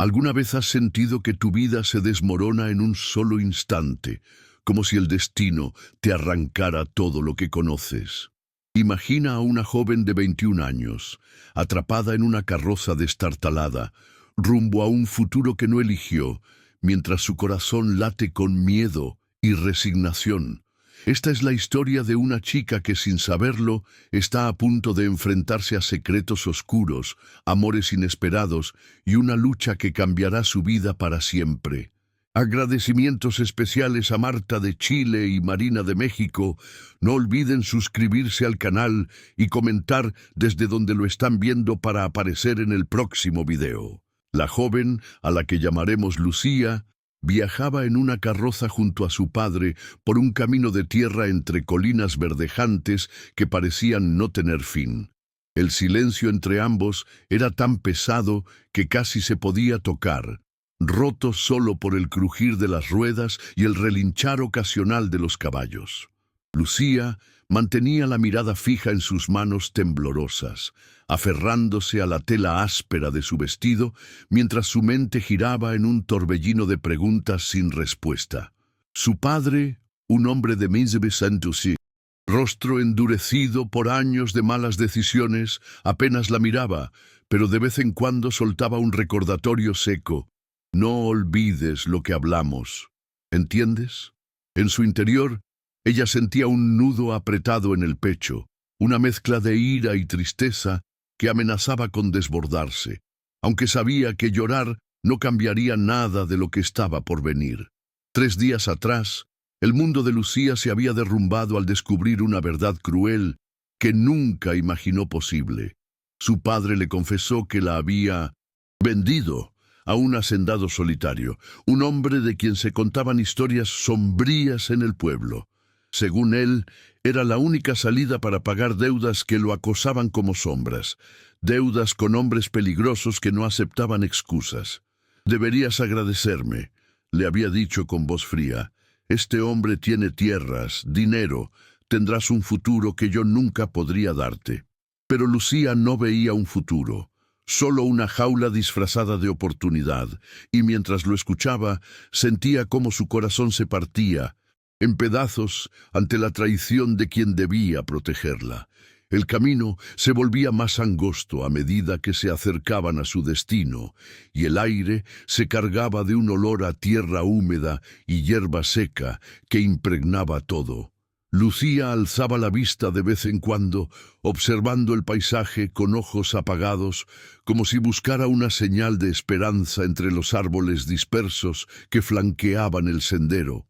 ¿Alguna vez has sentido que tu vida se desmorona en un solo instante, como si el destino te arrancara todo lo que conoces? Imagina a una joven de 21 años, atrapada en una carroza destartalada, rumbo a un futuro que no eligió, mientras su corazón late con miedo y resignación. Esta es la historia de una chica que, sin saberlo, está a punto de enfrentarse a secretos oscuros, amores inesperados y una lucha que cambiará su vida para siempre. Agradecimientos especiales a Marta de Chile y Marina de México. No olviden suscribirse al canal y comentar desde donde lo están viendo para aparecer en el próximo video. La joven, a la que llamaremos Lucía, viajaba en una carroza junto a su padre por un camino de tierra entre colinas verdejantes que parecían no tener fin. El silencio entre ambos era tan pesado que casi se podía tocar, roto solo por el crujir de las ruedas y el relinchar ocasional de los caballos. Lucía mantenía la mirada fija en sus manos temblorosas, aferrándose a la tela áspera de su vestido, mientras su mente giraba en un torbellino de preguntas sin respuesta. Su padre, un hombre de 1900, rostro endurecido por años de malas decisiones, apenas la miraba, pero de vez en cuando soltaba un recordatorio seco. No olvides lo que hablamos. ¿Entiendes? En su interior, ella sentía un nudo apretado en el pecho, una mezcla de ira y tristeza que amenazaba con desbordarse, aunque sabía que llorar no cambiaría nada de lo que estaba por venir. 3 días atrás, el mundo de Lucía se había derrumbado al descubrir una verdad cruel que nunca imaginó posible. Su padre le confesó que la había vendido a un hacendado solitario, un hombre de quien se contaban historias sombrías en el pueblo. Según él, era la única salida para pagar deudas que lo acosaban como sombras, deudas con hombres peligrosos que no aceptaban excusas. «Deberías agradecerme», le había dicho con voz fría. «Este hombre tiene tierras, dinero, tendrás un futuro que yo nunca podría darte». Pero Lucía no veía un futuro, solo una jaula disfrazada de oportunidad, y mientras lo escuchaba, sentía cómo su corazón se partía en pedazos ante la traición de quien debía protegerla. El camino se volvía más angosto a medida que se acercaban a su destino, y el aire se cargaba de un olor a tierra húmeda y hierba seca que impregnaba todo. Lucía alzaba la vista de vez en cuando, observando el paisaje con ojos apagados, como si buscara una señal de esperanza entre los árboles dispersos que flanqueaban el sendero.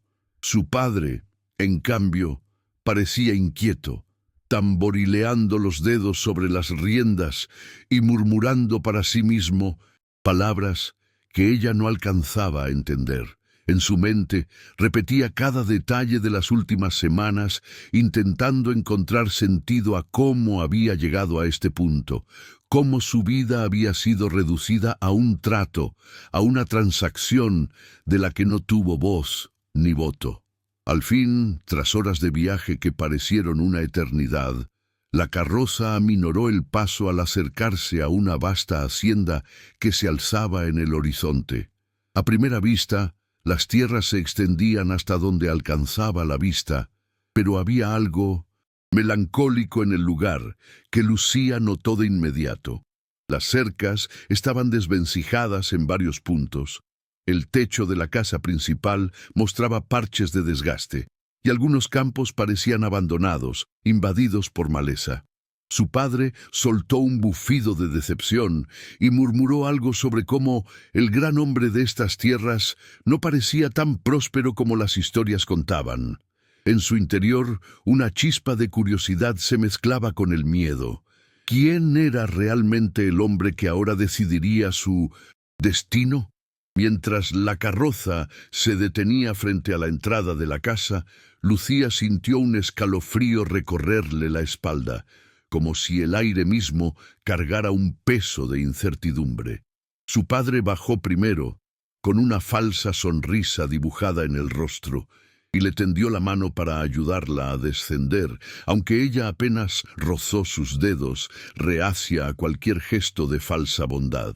Su padre, en cambio, parecía inquieto, tamborileando los dedos sobre las riendas y murmurando para sí mismo palabras que ella no alcanzaba a entender. En su mente repetía cada detalle de las últimas semanas, intentando encontrar sentido a cómo había llegado a este punto, cómo su vida había sido reducida a un trato, a una transacción de la que no tuvo voz ni voto. Al fin, tras horas de viaje que parecieron una eternidad, la carroza aminoró el paso al acercarse a una vasta hacienda que se alzaba en el horizonte. A primera vista, las tierras se extendían hasta donde alcanzaba la vista, pero había algo melancólico en el lugar que Lucía notó de inmediato. Las cercas estaban desvencijadas en varios puntos. El techo de la casa principal mostraba parches de desgaste, y algunos campos parecían abandonados, invadidos por maleza. Su padre soltó un bufido de decepción y murmuró algo sobre cómo el gran hombre de estas tierras no parecía tan próspero como las historias contaban. En su interior, una chispa de curiosidad se mezclaba con el miedo. ¿Quién era realmente el hombre que ahora decidiría su destino? Mientras la carroza se detenía frente a la entrada de la casa, Lucía sintió un escalofrío recorrerle la espalda, como si el aire mismo cargara un peso de incertidumbre. Su padre bajó primero, con una falsa sonrisa dibujada en el rostro, y le tendió la mano para ayudarla a descender, aunque ella apenas rozó sus dedos, reacia a cualquier gesto de falsa bondad.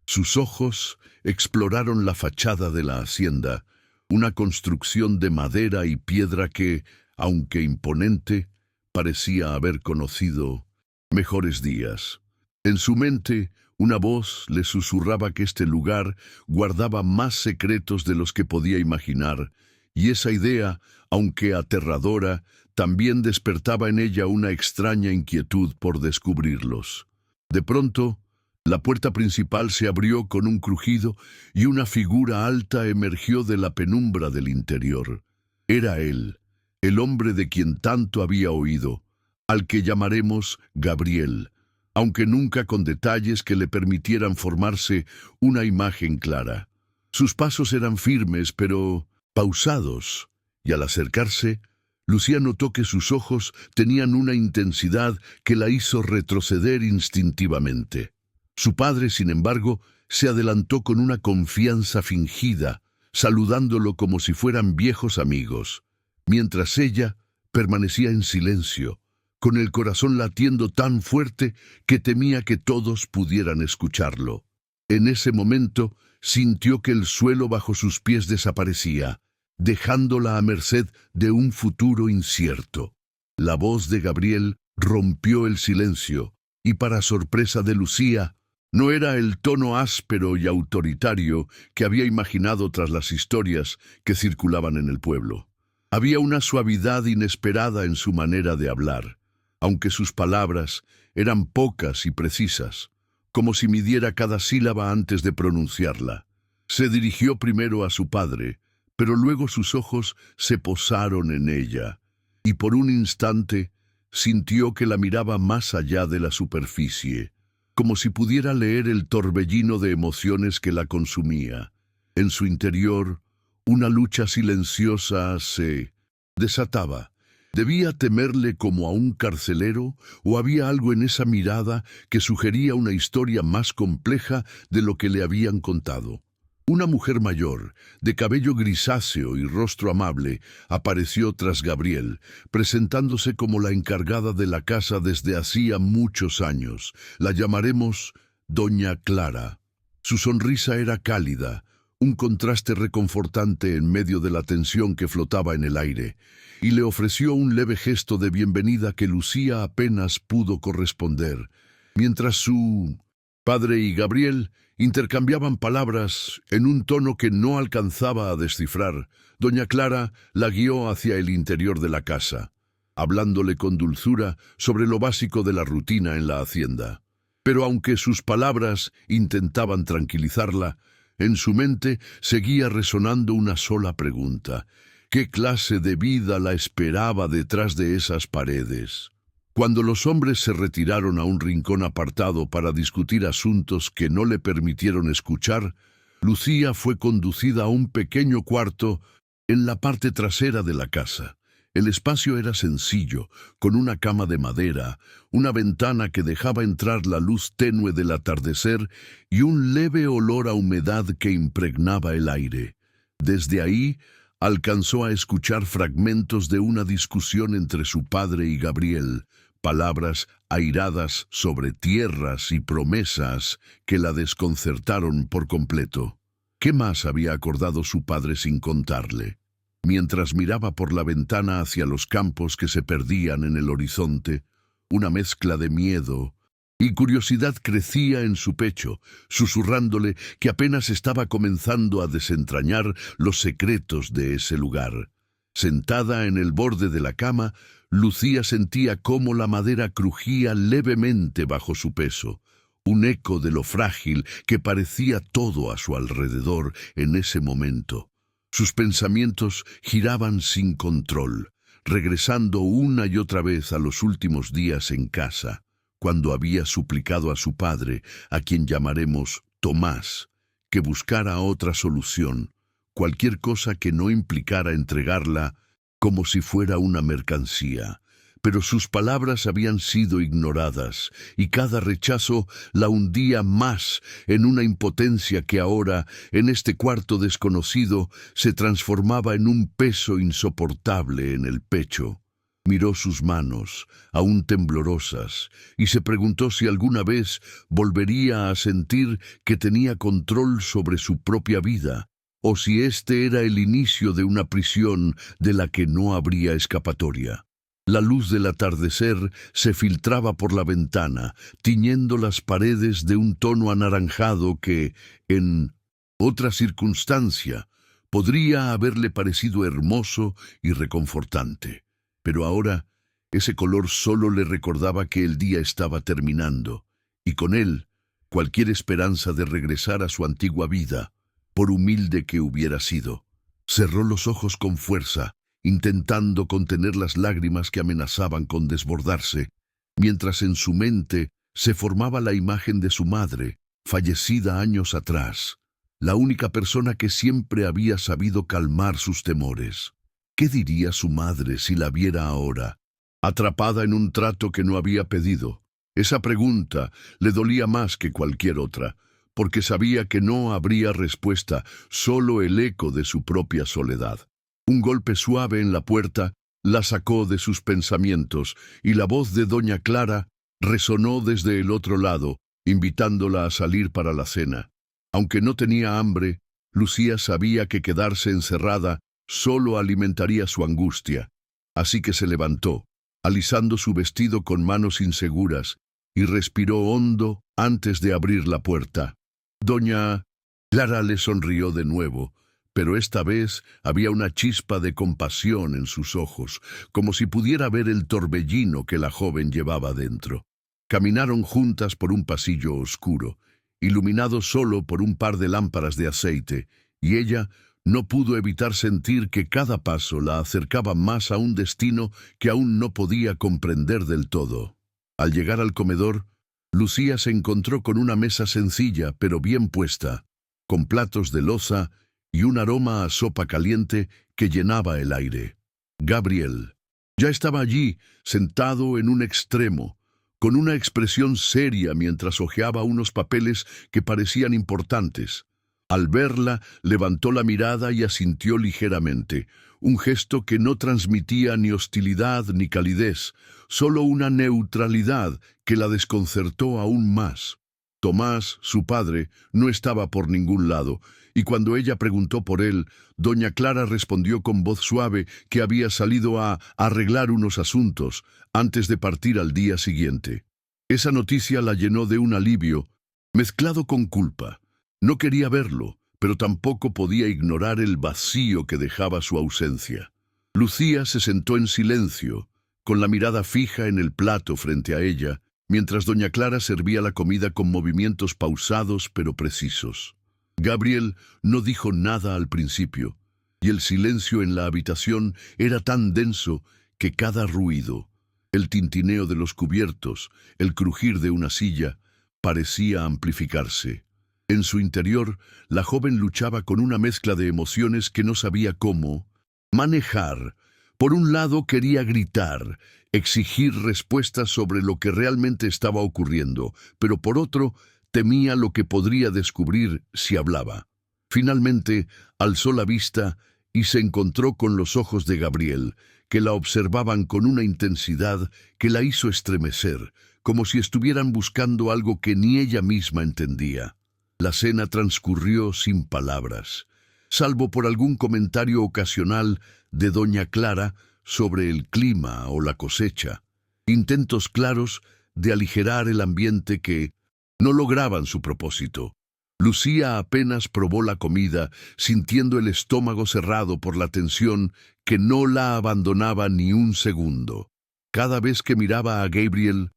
Sus ojos exploraron la fachada de la hacienda, una construcción de madera y piedra que, aunque imponente, parecía haber conocido mejores días. En su mente, una voz le susurraba que este lugar guardaba más secretos de los que podía imaginar, y esa idea, aunque aterradora, también despertaba en ella una extraña inquietud por descubrirlos. De pronto, la puerta principal se abrió con un crujido y una figura alta emergió de la penumbra del interior. Era él, el hombre de quien tanto había oído, al que llamaremos Gabriel, aunque nunca con detalles que le permitieran formarse una imagen clara. Sus pasos eran firmes, pero pausados, y al acercarse, Lucía notó que sus ojos tenían una intensidad que la hizo retroceder instintivamente. Su padre, sin embargo, se adelantó con una confianza fingida, saludándolo como si fueran viejos amigos, mientras ella permanecía en silencio, con el corazón latiendo tan fuerte que temía que todos pudieran escucharlo. En ese momento sintió que el suelo bajo sus pies desaparecía, dejándola a merced de un futuro incierto. La voz de Gabriel rompió el silencio, y para sorpresa de Lucía, no era el tono áspero y autoritario que había imaginado tras las historias que circulaban en el pueblo. Había una suavidad inesperada en su manera de hablar, aunque sus palabras eran pocas y precisas, como si midiera cada sílaba antes de pronunciarla. Se dirigió primero a su padre, pero luego sus ojos se posaron en ella, y por un instante sintió que la miraba más allá de la superficie, como si pudiera leer el torbellino de emociones que la consumía. En su interior, una lucha silenciosa se desataba. ¿Debía temerle como a un carcelero o había algo en esa mirada que sugería una historia más compleja de lo que le habían contado? Una mujer mayor, de cabello grisáceo y rostro amable, apareció tras Gabriel, presentándose como la encargada de la casa desde hacía muchos años. La llamaremos Doña Clara. Su sonrisa era cálida, un contraste reconfortante en medio de la tensión que flotaba en el aire, y le ofreció un leve gesto de bienvenida que Lucía apenas pudo corresponder, mientras su padre y Gabriel intercambiaban palabras en un tono que no alcanzaba a descifrar. Doña Clara la guió hacia el interior de la casa, hablándole con dulzura sobre lo básico de la rutina en la hacienda. Pero aunque sus palabras intentaban tranquilizarla, en su mente seguía resonando una sola pregunta: ¿qué clase de vida la esperaba detrás de esas paredes? Cuando los hombres se retiraron a un rincón apartado para discutir asuntos que no le permitieron escuchar, Lucía fue conducida a un pequeño cuarto en la parte trasera de la casa. El espacio era sencillo, con una cama de madera, una ventana que dejaba entrar la luz tenue del atardecer y un leve olor a humedad que impregnaba el aire. Desde ahí, alcanzó a escuchar fragmentos de una discusión entre su padre y Gabriel, palabras airadas sobre tierras y promesas que la desconcertaron por completo. ¿Qué más había acordado su padre sin contarle? Mientras miraba por la ventana hacia los campos que se perdían en el horizonte, una mezcla de miedo y curiosidad crecía en su pecho, susurrándole que apenas estaba comenzando a desentrañar los secretos de ese lugar. Sentada en el borde de la cama, Lucía sentía cómo la madera crujía levemente bajo su peso, un eco de lo frágil que parecía todo a su alrededor en ese momento. Sus pensamientos giraban sin control, regresando una y otra vez a los últimos días en casa, cuando había suplicado a su padre, a quien llamaremos Tomás, que buscara otra solución, cualquier cosa que no implicara entregarla como si fuera una mercancía. Pero sus palabras habían sido ignoradas, y cada rechazo la hundía más en una impotencia que ahora, en este cuarto desconocido, se transformaba en un peso insoportable en el pecho. Miró sus manos, aún temblorosas, y se preguntó si alguna vez volvería a sentir que tenía control sobre su propia vida, o si este era el inicio de una prisión de la que no habría escapatoria. La luz del atardecer se filtraba por la ventana, tiñendo las paredes de un tono anaranjado que, en otra circunstancia, podría haberle parecido hermoso y reconfortante. Pero ahora, ese color solo le recordaba que el día estaba terminando, y con él, cualquier esperanza de regresar a su antigua vida, por humilde que hubiera sido. Cerró los ojos con fuerza, intentando contener las lágrimas que amenazaban con desbordarse, mientras en su mente se formaba la imagen de su madre, fallecida años atrás, la única persona que siempre había sabido calmar sus temores. ¿Qué diría su madre si la viera ahora, atrapada en un trato que no había pedido? Esa pregunta le dolía más que cualquier otra, porque sabía que no habría respuesta, solo el eco de su propia soledad. Un golpe suave en la puerta la sacó de sus pensamientos, y la voz de doña Clara resonó desde el otro lado, invitándola a salir para la cena. Aunque no tenía hambre, Lucía sabía que quedarse encerrada solo alimentaría su angustia, así que se levantó, alisando su vestido con manos inseguras, y respiró hondo antes de abrir la puerta. Doña Clara le sonrió de nuevo, pero esta vez había una chispa de compasión en sus ojos, como si pudiera ver el torbellino que la joven llevaba dentro. Caminaron juntas por un pasillo oscuro, iluminado solo por un par de lámparas de aceite, y ella no pudo evitar sentir que cada paso la acercaba más a un destino que aún no podía comprender del todo. Al llegar al comedor, Lucía se encontró con una mesa sencilla pero bien puesta, con platos de loza y un aroma a sopa caliente que llenaba el aire. Gabriel ya estaba allí, sentado en un extremo, con una expresión seria mientras hojeaba unos papeles que parecían importantes. Al verla, levantó la mirada y asintió ligeramente, un gesto que no transmitía ni hostilidad ni calidez, solo una neutralidad que la desconcertó aún más. Tomás, su padre, no estaba por ningún lado, y cuando ella preguntó por él, doña Clara respondió con voz suave que había salido a arreglar unos asuntos antes de partir al día siguiente. Esa noticia la llenó de un alivio, mezclado con culpa. No quería verlo, pero tampoco podía ignorar el vacío que dejaba su ausencia. Lucía se sentó en silencio, con la mirada fija en el plato frente a ella, mientras doña Clara servía la comida con movimientos pausados pero precisos. Gabriel no dijo nada al principio, y el silencio en la habitación era tan denso que cada ruido, el tintineo de los cubiertos, el crujir de una silla, parecía amplificarse. En su interior, la joven luchaba con una mezcla de emociones que no sabía cómo manejar. Por un lado quería gritar, exigir respuestas sobre lo que realmente estaba ocurriendo, pero por otro temía lo que podría descubrir si hablaba. Finalmente, alzó la vista y se encontró con los ojos de Gabriel, que la observaban con una intensidad que la hizo estremecer, como si estuvieran buscando algo que ni ella misma entendía. La cena transcurrió sin palabras, salvo por algún comentario ocasional de doña Clara sobre el clima o la cosecha, intentos claros de aligerar el ambiente que no lograban su propósito. Lucía apenas probó la comida, sintiendo el estómago cerrado por la tensión que no la abandonaba ni un segundo. Cada vez que miraba a Gabriel,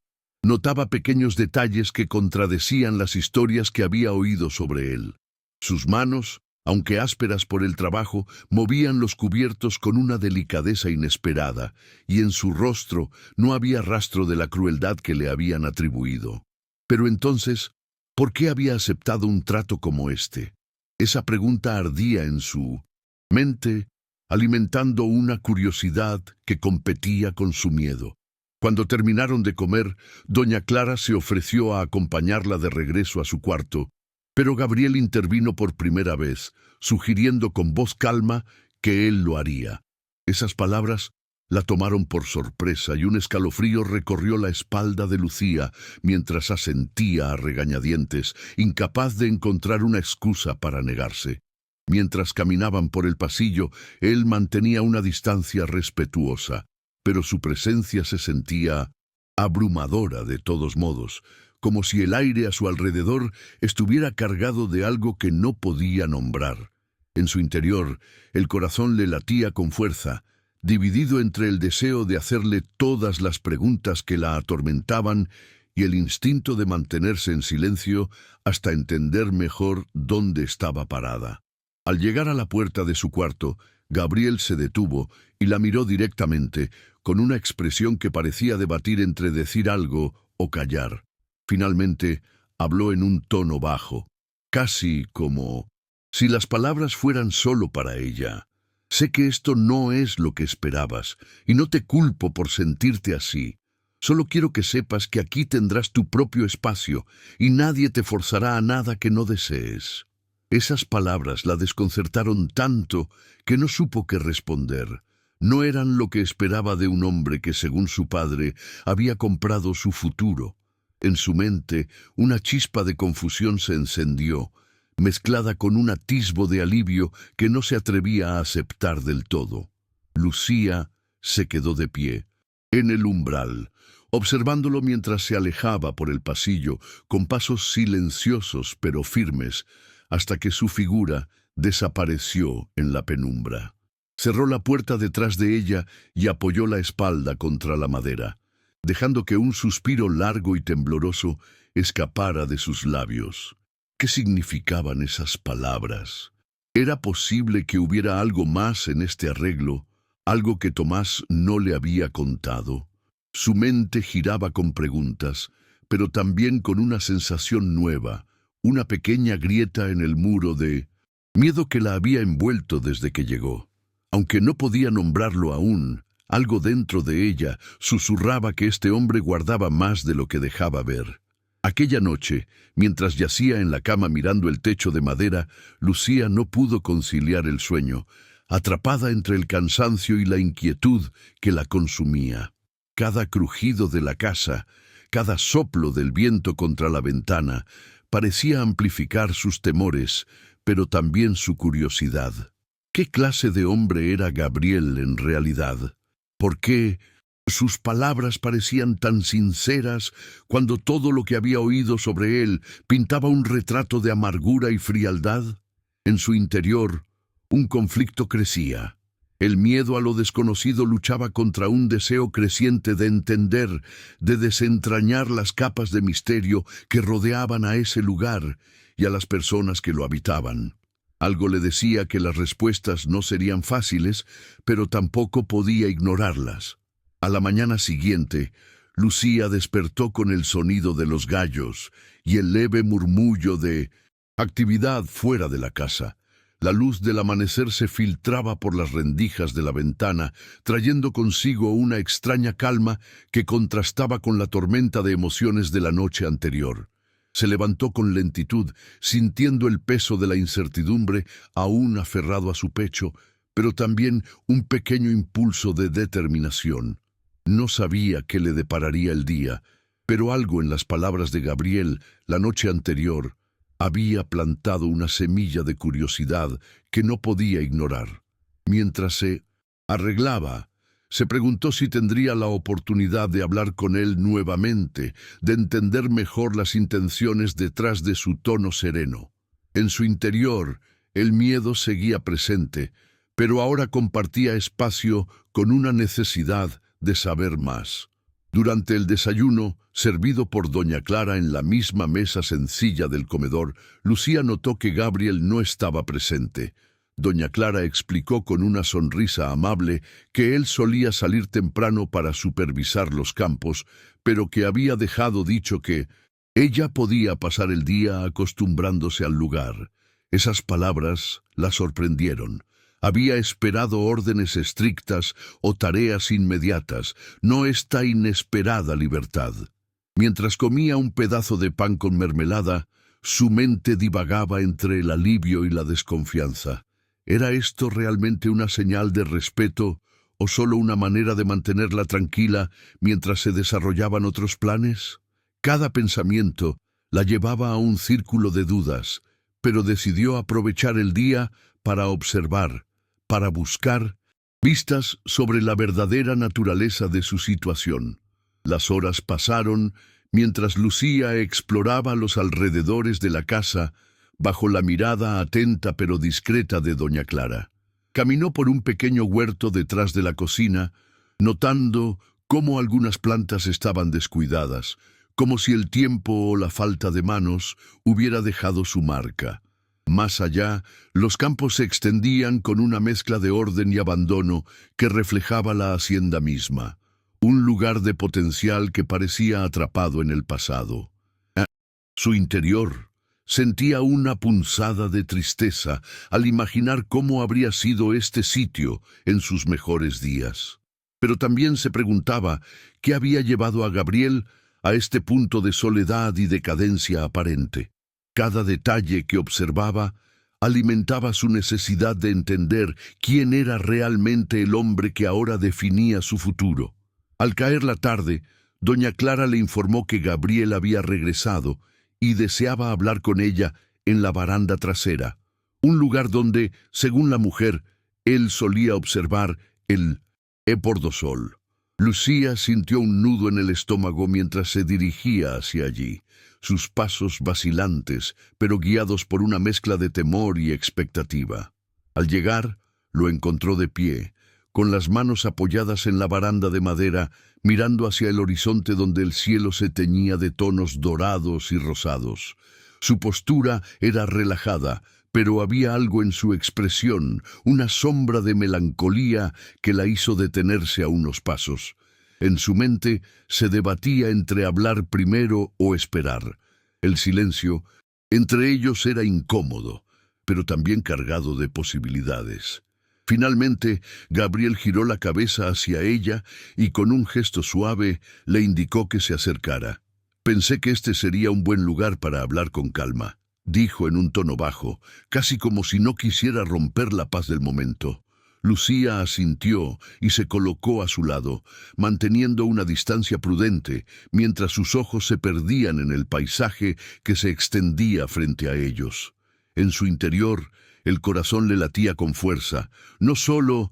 notaba pequeños detalles que contradecían las historias que había oído sobre él. Sus manos, aunque ásperas por el trabajo, movían los cubiertos con una delicadeza inesperada, y en su rostro no había rastro de la crueldad que le habían atribuido. Pero entonces, ¿por qué había aceptado un trato como este? Esa pregunta ardía en su mente, alimentando una curiosidad que competía con su miedo. Cuando terminaron de comer, doña Clara se ofreció a acompañarla de regreso a su cuarto, pero Gabriel intervino por primera vez, sugiriendo con voz calma que él lo haría. Esas palabras La tomaron por sorpresa y un escalofrío recorrió la espalda de Lucía mientras asentía a regañadientes, incapaz de encontrar una excusa para negarse. Mientras caminaban por el pasillo, él mantenía una distancia respetuosa, pero su presencia se sentía abrumadora de todos modos, como si el aire a su alrededor estuviera cargado de algo que no podía nombrar. En su interior, el corazón le latía con fuerza, dividido entre el deseo de hacerle todas las preguntas que la atormentaban y el instinto de mantenerse en silencio hasta entender mejor dónde estaba parada. Al llegar a la puerta de su cuarto, Gabriel se detuvo y la miró directamente, con una expresión que parecía debatir entre decir algo o callar. Finalmente, habló en un tono bajo, casi como si las palabras fueran solo para ella. Sé que esto no es lo que esperabas, y no te culpo por sentirte así. Solo quiero que sepas que aquí tendrás tu propio espacio, y nadie te forzará a nada que no desees. Esas palabras la desconcertaron tanto que no supo qué responder. No eran lo que esperaba de un hombre que, según su padre, había comprado su futuro. En su mente, una chispa de confusión se encendió, mezclada con un atisbo de alivio que no se atrevía a aceptar del todo. Lucía se quedó de pie, en el umbral, observándolo mientras se alejaba por el pasillo, con pasos silenciosos pero firmes, hasta que su figura desapareció en la penumbra. Cerró la puerta detrás de ella y apoyó la espalda contra la madera, dejando que un suspiro largo y tembloroso escapara de sus labios. ¿Qué significaban esas palabras? ¿Era posible que hubiera algo más en este arreglo, algo que Tomás no le había contado? Su mente giraba con preguntas, pero también con una sensación nueva, una pequeña grieta en el muro de miedo que la había envuelto desde que llegó. Aunque no podía nombrarlo aún, algo dentro de ella susurraba que este hombre guardaba más de lo que dejaba ver. Aquella noche, mientras yacía en la cama mirando el techo de madera, Lucía no pudo conciliar el sueño, atrapada entre el cansancio y la inquietud que la consumía. Cada crujido de la casa, cada soplo del viento contra la ventana, parecía amplificar sus temores, pero también su curiosidad. ¿Qué clase de hombre era Gabriel en realidad? ¿Por qué sus palabras parecían tan sinceras cuando todo lo que había oído sobre él pintaba un retrato de amargura y frialdad? En su interior, un conflicto crecía. El miedo a lo desconocido luchaba contra un deseo creciente de entender, de desentrañar las capas de misterio que rodeaban a ese lugar y a las personas que lo habitaban. Algo le decía que las respuestas no serían fáciles, pero tampoco podía ignorarlas. A la mañana siguiente, Lucía despertó con el sonido de los gallos y el leve murmullo de actividad fuera de la casa. La luz del amanecer se filtraba por las rendijas de la ventana, trayendo consigo una extraña calma que contrastaba con la tormenta de emociones de la noche anterior. Se levantó con lentitud, sintiendo el peso de la incertidumbre aún aferrado a su pecho, pero también un pequeño impulso de determinación. No sabía qué le depararía el día, pero algo en las palabras de Gabriel la noche anterior había plantado una semilla de curiosidad que no podía ignorar. Mientras se arreglaba, se preguntó si tendría la oportunidad de hablar con él nuevamente, de entender mejor las intenciones detrás de su tono sereno. En su interior, el miedo seguía presente, pero ahora compartía espacio con una necesidad de saber más. Durante el desayuno, servido por doña Clara en la misma mesa sencilla del comedor, Lucía notó que Gabriel no estaba presente. Doña Clara explicó con una sonrisa amable que él solía salir temprano para supervisar los campos, pero que había dejado dicho que ella podía pasar el día acostumbrándose al lugar. Esas palabras la sorprendieron. Había esperado órdenes estrictas o tareas inmediatas, no esta inesperada libertad. Mientras comía un pedazo de pan con mermelada, su mente divagaba entre el alivio y la desconfianza. ¿Era esto realmente una señal de respeto ¿O solo una manera de mantenerla tranquila mientras se desarrollaban otros planes? Cada pensamiento la llevaba a un círculo de dudas, pero decidió aprovechar el día para observar, para buscar pistas sobre la verdadera naturaleza de su situación. Las horas pasaron mientras Lucía exploraba los alrededores de la casa bajo la mirada atenta pero discreta de doña Clara. Caminó por un pequeño huerto detrás de la cocina, notando cómo algunas plantas estaban descuidadas, como si el tiempo o la falta de manos hubiera dejado su marca. Más allá, los campos se extendían con una mezcla de orden y abandono que reflejaba la hacienda misma, un lugar de potencial que parecía atrapado en el pasado. Su interior sentía una punzada de tristeza al imaginar cómo habría sido este sitio en sus mejores días. Pero también se preguntaba qué había llevado a Gabriel a este punto de soledad y decadencia aparente. Cada detalle que observaba alimentaba su necesidad de entender quién era realmente el hombre que ahora definía su futuro. Al caer la tarde, doña Clara le informó que Gabriel había regresado y deseaba hablar con ella en la baranda trasera, un lugar donde, según la mujer, él solía observar el epordosol. Lucía sintió un nudo en el estómago mientras se dirigía hacia allí, sus pasos vacilantes, pero guiados por una mezcla de temor y expectativa. Al llegar, lo encontró de pie, con las manos apoyadas en la baranda de madera, mirando hacia el horizonte donde el cielo se teñía de tonos dorados y rosados. Su postura era relajada, pero había algo en su expresión, una sombra de melancolía que la hizo detenerse a unos pasos. En su mente se debatía entre hablar primero o esperar. El silencio entre ellos era incómodo, pero también cargado de posibilidades. Finalmente, Gabriel giró la cabeza hacia ella y con un gesto suave le indicó que se acercara. «Pensé que este sería un buen lugar para hablar con calma», dijo en un tono bajo, casi como si no quisiera romper la paz del momento. Lucía asintió y se colocó a su lado, manteniendo una distancia prudente, mientras sus ojos se perdían en el paisaje que se extendía frente a ellos. En su interior, el corazón le latía con fuerza, no solo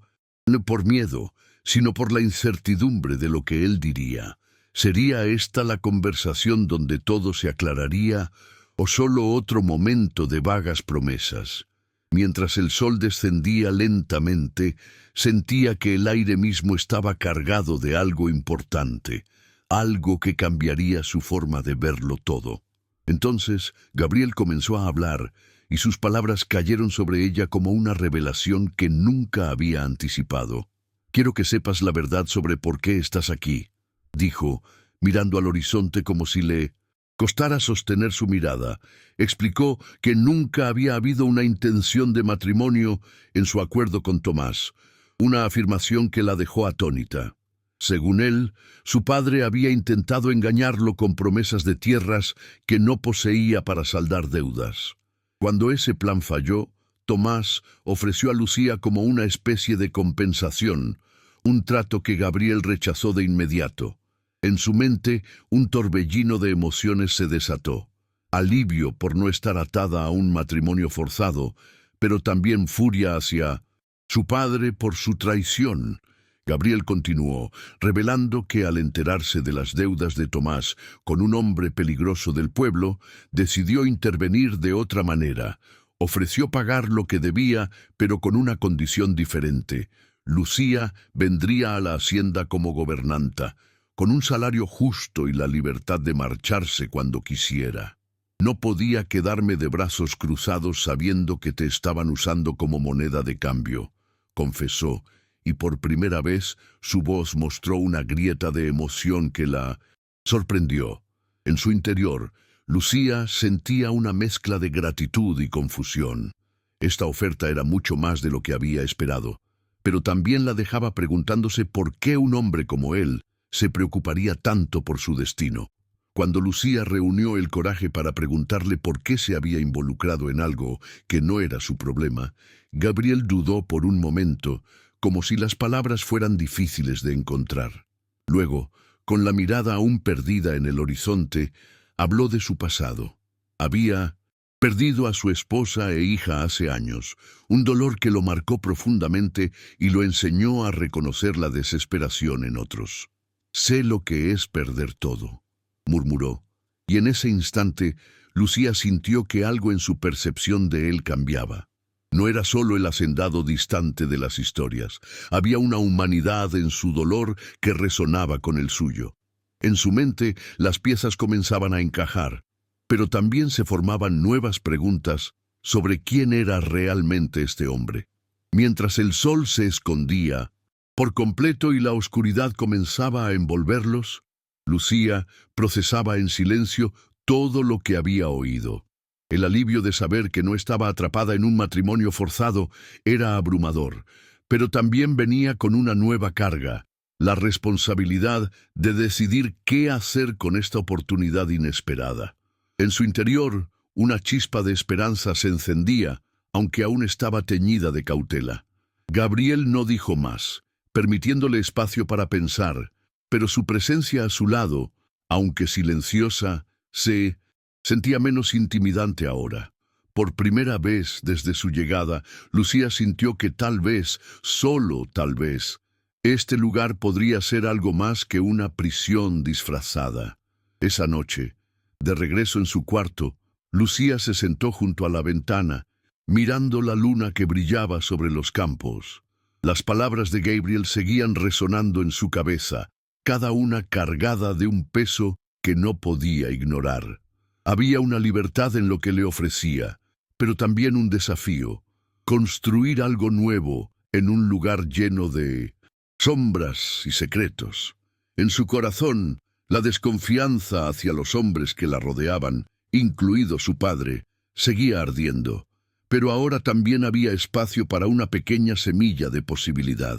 por miedo, sino por la incertidumbre de lo que él diría. ¿Sería esta la conversación donde todo se aclararía o solo otro momento de vagas promesas? Mientras el sol descendía lentamente, sentía que el aire mismo estaba cargado de algo importante, algo que cambiaría su forma de verlo todo. Entonces, Gabriel comenzó a hablar, y sus palabras cayeron sobre ella como una revelación que nunca había anticipado. «Quiero que sepas la verdad sobre por qué estás aquí», dijo, mirando al horizonte como si le costara sostener su mirada. Explicó que nunca había habido una intención de matrimonio en su acuerdo con Tomás, una afirmación que la dejó atónita. Según él, su padre había intentado engañarlo con promesas de tierras que no poseía para saldar deudas. Cuando ese plan falló, Tomás ofreció a Lucía como una especie de compensación, un trato que Gabriel rechazó de inmediato. En su mente, un torbellino de emociones se desató. Alivio por no estar atada a un matrimonio forzado, pero también furia hacia su padre por su traición. Gabriel continuó, revelando que al enterarse de las deudas de Tomás con un hombre peligroso del pueblo, decidió intervenir de otra manera. Ofreció pagar lo que debía, pero con una condición diferente. Lucía vendría a la hacienda como gobernanta, con un salario justo y la libertad de marcharse cuando quisiera. «No podía quedarme de brazos cruzados sabiendo que te estaban usando como moneda de cambio», confesó, y por primera vez su voz mostró una grieta de emoción que la sorprendió. En su interior, Lucía sentía una mezcla de gratitud y confusión. Esta oferta era mucho más de lo que había esperado, pero también la dejaba preguntándose por qué un hombre como él se preocuparía tanto por su destino. Cuando Lucía reunió el coraje para preguntarle por qué se había involucrado en algo que no era su problema, Gabriel dudó por un momento, como si las palabras fueran difíciles de encontrar. Luego, con la mirada aún perdida en el horizonte, habló de su pasado. Había perdido a su esposa e hija hace años, un dolor que lo marcó profundamente y lo enseñó a reconocer la desesperación en otros. «Sé lo que es perder todo», murmuró, y en ese instante Lucía sintió que algo en su percepción de él cambiaba. No era solo el hacendado distante de las historias, había una humanidad en su dolor que resonaba con el suyo. En su mente las piezas comenzaban a encajar, pero también se formaban nuevas preguntas sobre quién era realmente este hombre. Mientras el sol se escondía por completo y la oscuridad comenzaba a envolverlos, Lucía procesaba en silencio todo lo que había oído. El alivio de saber que no estaba atrapada en un matrimonio forzado era abrumador, pero también venía con una nueva carga, la responsabilidad de decidir qué hacer con esta oportunidad inesperada. En su interior, una chispa de esperanza se encendía, aunque aún estaba teñida de cautela. Gabriel no dijo más, permitiéndole espacio para pensar, pero su presencia a su lado, aunque silenciosa, se sentía menos intimidante ahora. Por primera vez desde su llegada, Lucía sintió que tal vez, solo tal vez, este lugar podría ser algo más que una prisión disfrazada. Esa noche, de regreso en su cuarto, Lucía se sentó junto a la ventana, mirando la luna que brillaba sobre los campos. Las palabras de Gabriel seguían resonando en su cabeza, cada una cargada de un peso que no podía ignorar. Había una libertad en lo que le ofrecía, pero también un desafío: construir algo nuevo en un lugar lleno de sombras y secretos. En su corazón, la desconfianza hacia los hombres que la rodeaban, incluido su padre, seguía ardiendo, pero ahora también había espacio para una pequeña semilla de posibilidad.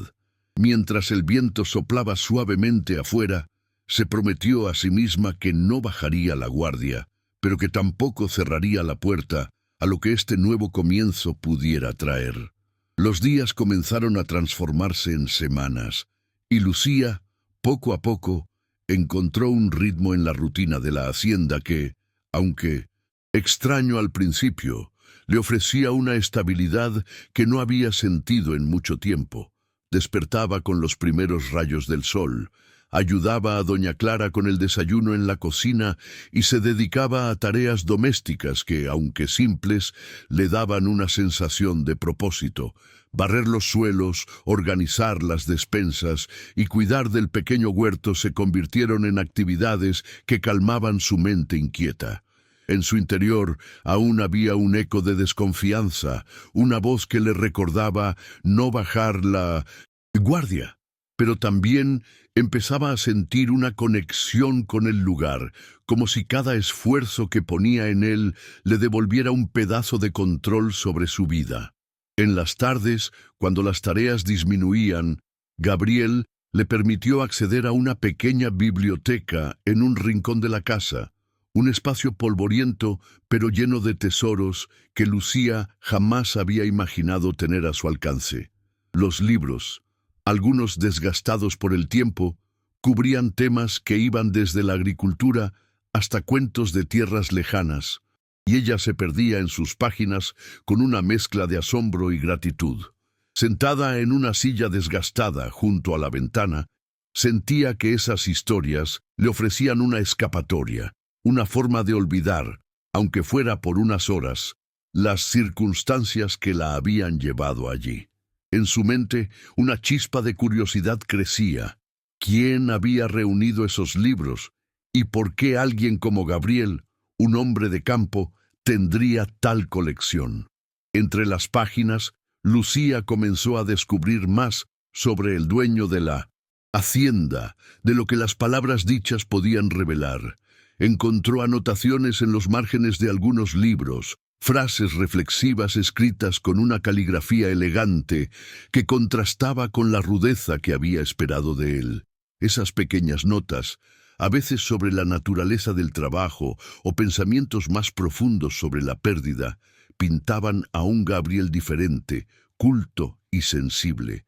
Mientras el viento soplaba suavemente afuera, se prometió a sí misma que no bajaría la guardia, pero que tampoco cerraría la puerta a lo que este nuevo comienzo pudiera traer. Los días comenzaron a transformarse en semanas, y Lucía, poco a poco, encontró un ritmo en la rutina de la hacienda que, aunque extraño al principio, le ofrecía una estabilidad que no había sentido en mucho tiempo. Despertaba con los primeros rayos del sol, ayudaba a doña Clara con el desayuno en la cocina y se dedicaba a tareas domésticas que, aunque simples, le daban una sensación de propósito. Barrer los suelos, organizar las despensas y cuidar del pequeño huerto se convirtieron en actividades que calmaban su mente inquieta. En su interior aún había un eco de desconfianza, una voz que le recordaba no bajar la guardia, pero también empezaba a sentir una conexión con el lugar, como si cada esfuerzo que ponía en él le devolviera un pedazo de control sobre su vida. En las tardes, cuando las tareas disminuían, Gabriel le permitió acceder a una pequeña biblioteca en un rincón de la casa, un espacio polvoriento pero lleno de tesoros que Lucía jamás había imaginado tener a su alcance. Los libros, algunos desgastados por el tiempo, cubrían temas que iban desde la agricultura hasta cuentos de tierras lejanas, y ella se perdía en sus páginas con una mezcla de asombro y gratitud. Sentada en una silla desgastada junto a la ventana, sentía que esas historias le ofrecían una escapatoria, una forma de olvidar, aunque fuera por unas horas, las circunstancias que la habían llevado allí. En su mente, una chispa de curiosidad crecía. ¿Quién había reunido esos libros? ¿Y por qué alguien como Gabriel, un hombre de campo, tendría tal colección? Entre las páginas, Lucía comenzó a descubrir más sobre el dueño de la hacienda, de lo que las palabras dichas podían revelar. Encontró anotaciones en los márgenes de algunos libros, frases reflexivas escritas con una caligrafía elegante que contrastaba con la rudeza que había esperado de él. Esas pequeñas notas, a veces sobre la naturaleza del trabajo o pensamientos más profundos sobre la pérdida, pintaban a un Gabriel diferente, culto y sensible,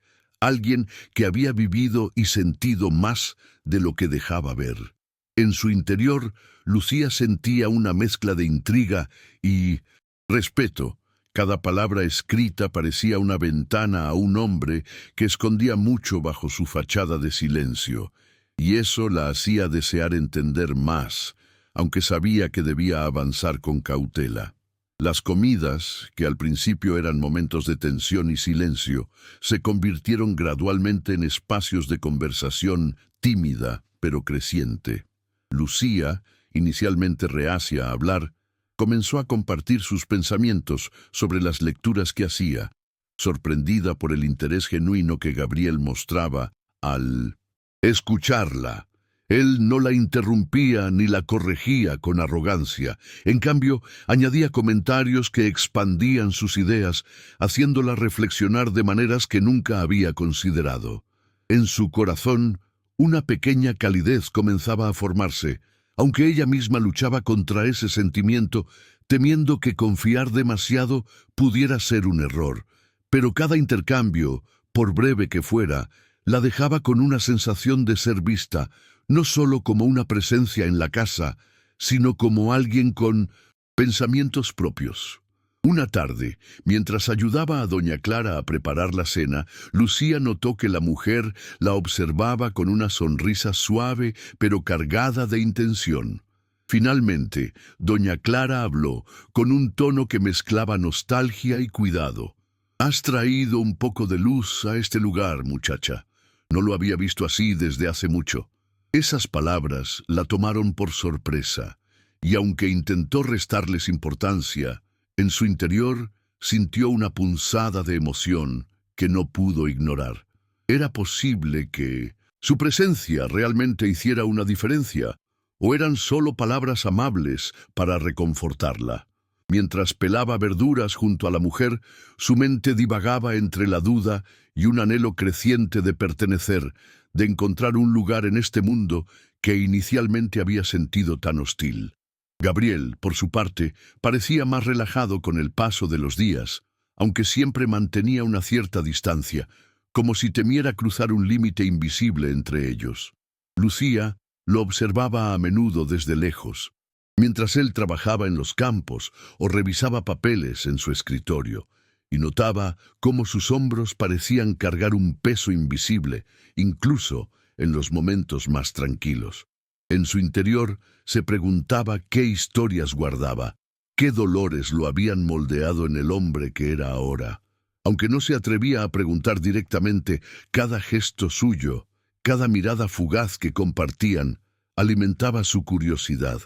alguien que había vivido y sentido más de lo que dejaba ver. En su interior, Lucía sentía una mezcla de intriga y respeto. Cada palabra escrita parecía una ventana a un hombre que escondía mucho bajo su fachada de silencio, y eso la hacía desear entender más, aunque sabía que debía avanzar con cautela. Las comidas, que al principio eran momentos de tensión y silencio, se convirtieron gradualmente en espacios de conversación tímida pero creciente. Lucía, inicialmente reacia a hablar, comenzó a compartir sus pensamientos sobre las lecturas que hacía, sorprendida por el interés genuino que Gabriel mostraba al escucharla. Él no la interrumpía ni la corregía con arrogancia. En cambio, añadía comentarios que expandían sus ideas, haciéndola reflexionar de maneras que nunca había considerado. En su corazón, una pequeña calidez comenzaba a formarse, aunque ella misma luchaba contra ese sentimiento, temiendo que confiar demasiado pudiera ser un error. Pero cada intercambio, por breve que fuera, la dejaba con una sensación de ser vista, no solo como una presencia en la casa, sino como alguien con pensamientos propios. Una tarde, mientras ayudaba a doña Clara a preparar la cena, Lucía notó que la mujer la observaba con una sonrisa suave pero cargada de intención. Finalmente, doña Clara habló, con un tono que mezclaba nostalgia y cuidado. «Has traído un poco de luz a este lugar, muchacha. No lo había visto así desde hace mucho». Esas palabras la tomaron por sorpresa, y aunque intentó restarles importancia, en su interior sintió una punzada de emoción que no pudo ignorar. ¿Era posible que su presencia realmente hiciera una diferencia? ¿O eran solo palabras amables para reconfortarla? Mientras pelaba verduras junto a la mujer, su mente divagaba entre la duda y un anhelo creciente de pertenecer, de encontrar un lugar en este mundo que inicialmente había sentido tan hostil. Gabriel, por su parte, parecía más relajado con el paso de los días, aunque siempre mantenía una cierta distancia, como si temiera cruzar un límite invisible entre ellos. Lucía lo observaba a menudo desde lejos, mientras él trabajaba en los campos o revisaba papeles en su escritorio, y notaba cómo sus hombros parecían cargar un peso invisible, incluso en los momentos más tranquilos. En su interior se preguntaba qué historias guardaba, qué dolores lo habían moldeado en el hombre que era ahora. Aunque no se atrevía a preguntar directamente, cada gesto suyo, cada mirada fugaz que compartían, alimentaba su curiosidad.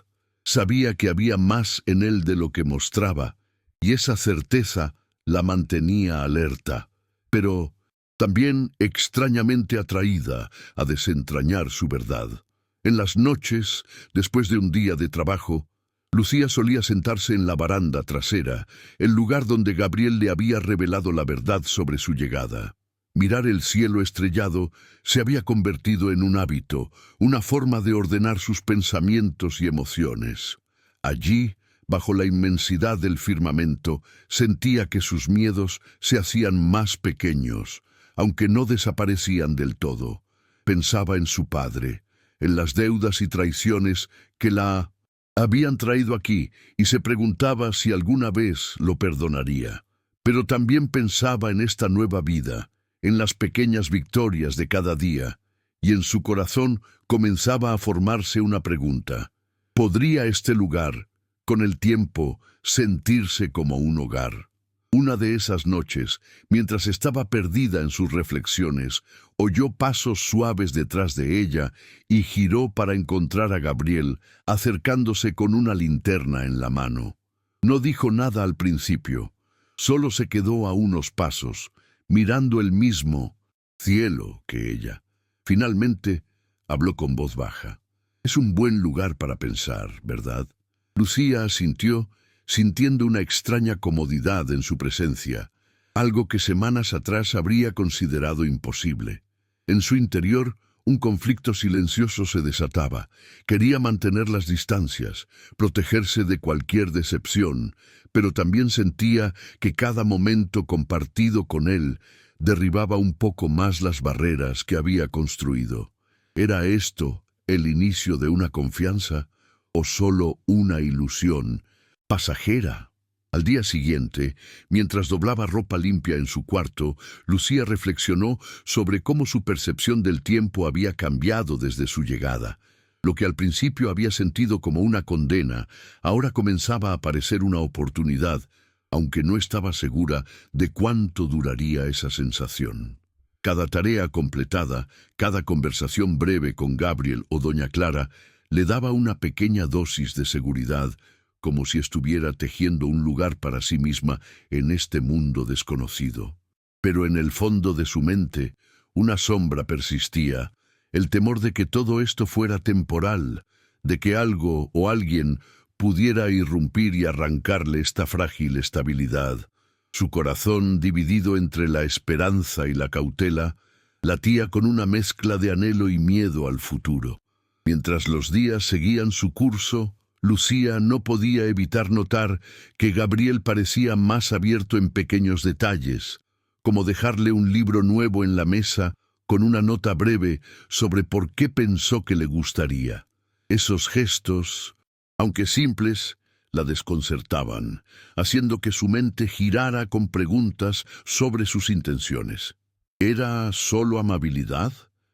Sabía que había más en él de lo que mostraba, y esa certeza la mantenía alerta, pero también extrañamente atraída a desentrañar su verdad. En las noches, después de un día de trabajo, Lucía solía sentarse en la baranda trasera, el lugar donde Gabriel le había revelado la verdad sobre su llegada. Mirar el cielo estrellado se había convertido en un hábito, una forma de ordenar sus pensamientos y emociones. Allí, bajo la inmensidad del firmamento, sentía que sus miedos se hacían más pequeños, aunque no desaparecían del todo. Pensaba en su padre, en las deudas y traiciones que la habían traído aquí, y se preguntaba si alguna vez lo perdonaría. Pero también pensaba en esta nueva vida, en las pequeñas victorias de cada día, y en su corazón comenzaba a formarse una pregunta. ¿Podría este lugar, con el tiempo, sentirse como un hogar? Una de esas noches, mientras estaba perdida en sus reflexiones, oyó pasos suaves detrás de ella y giró para encontrar a Gabriel, acercándose con una linterna en la mano. No dijo nada al principio, solo se quedó a unos pasos, mirando el mismo cielo que ella. Finalmente, habló con voz baja. «Es un buen lugar para pensar, ¿verdad?» Lucía asintió, sintiendo una extraña comodidad en su presencia, algo que semanas atrás habría considerado imposible. En su interior, un conflicto silencioso se desataba. Quería mantener las distancias, protegerse de cualquier decepción, pero también sentía que cada momento compartido con él derribaba un poco más las barreras que había construido. ¿Era esto el inicio de una confianza o solo una ilusión pasajera? Al día siguiente, mientras doblaba ropa limpia en su cuarto, Lucía reflexionó sobre cómo su percepción del tiempo había cambiado desde su llegada. Lo que al principio había sentido como una condena, ahora comenzaba a parecer una oportunidad, aunque no estaba segura de cuánto duraría esa sensación. Cada tarea completada, cada conversación breve con Gabriel o doña Clara, le daba una pequeña dosis de seguridad, como si estuviera tejiendo un lugar para sí misma en este mundo desconocido. Pero en el fondo de su mente, una sombra persistía, el temor de que todo esto fuera temporal, de que algo o alguien pudiera irrumpir y arrancarle esta frágil estabilidad. Su corazón, dividido entre la esperanza y la cautela, latía con una mezcla de anhelo y miedo al futuro. Mientras los días seguían su curso, Lucía no podía evitar notar que Gabriel parecía más abierto en pequeños detalles, como dejarle un libro nuevo en la mesa con una nota breve sobre por qué pensó que le gustaría. Esos gestos, aunque simples, la desconcertaban, haciendo que su mente girara con preguntas sobre sus intenciones. ¿Era solo amabilidad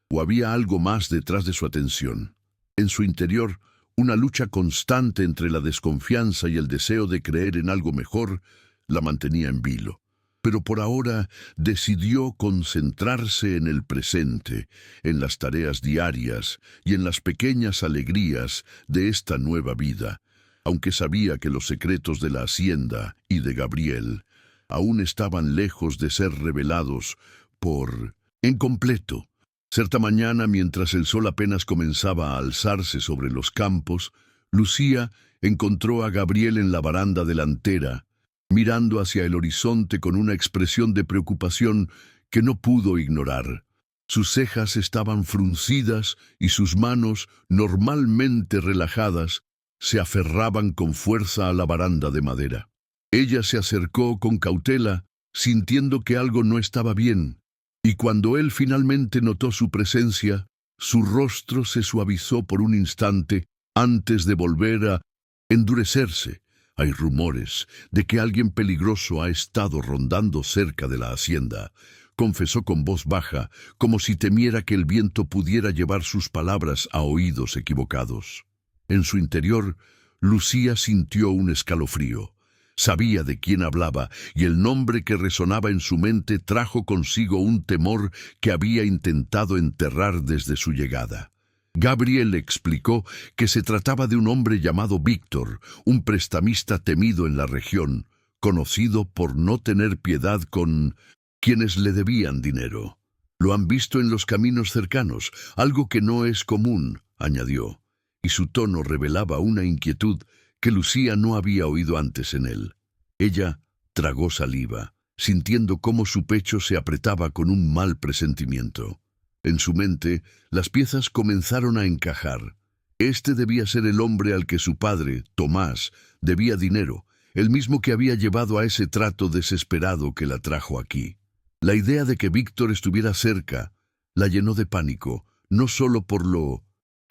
o había algo más detrás de su atención? En su interior, una lucha constante entre la desconfianza y el deseo de creer en algo mejor la mantenía en vilo. Pero por ahora decidió concentrarse en el presente, en las tareas diarias y en las pequeñas alegrías de esta nueva vida, aunque sabía que los secretos de la hacienda y de Gabriel aún estaban lejos de ser revelados en completo. Cierta mañana, mientras el sol apenas comenzaba a alzarse sobre los campos, Lucía encontró a Gabriel en la baranda delantera, mirando hacia el horizonte con una expresión de preocupación que no pudo ignorar. Sus cejas estaban fruncidas y sus manos, normalmente relajadas, se aferraban con fuerza a la baranda de madera. Ella se acercó con cautela, sintiendo que algo no estaba bien. Y cuando él finalmente notó su presencia, su rostro se suavizó por un instante antes de volver a endurecerse. Hay rumores de que alguien peligroso ha estado rondando cerca de la hacienda, confesó con voz baja, como si temiera que el viento pudiera llevar sus palabras a oídos equivocados. En su interior, Lucía sintió un escalofrío. Sabía de quién hablaba, y el nombre que resonaba en su mente trajo consigo un temor que había intentado enterrar desde su llegada. Gabriel explicó que se trataba de un hombre llamado Víctor, un prestamista temido en la región, conocido por no tener piedad con quienes le debían dinero. Lo han visto en los caminos cercanos, algo que no es común, añadió, y su tono revelaba una inquietud que Lucía no había oído antes en él. Ella tragó saliva, sintiendo cómo su pecho se apretaba con un mal presentimiento. En su mente, las piezas comenzaron a encajar. Este debía ser el hombre al que su padre, Tomás, debía dinero, el mismo que había llevado a ese trato desesperado que la trajo aquí. La idea de que Víctor estuviera cerca la llenó de pánico, no solo por lo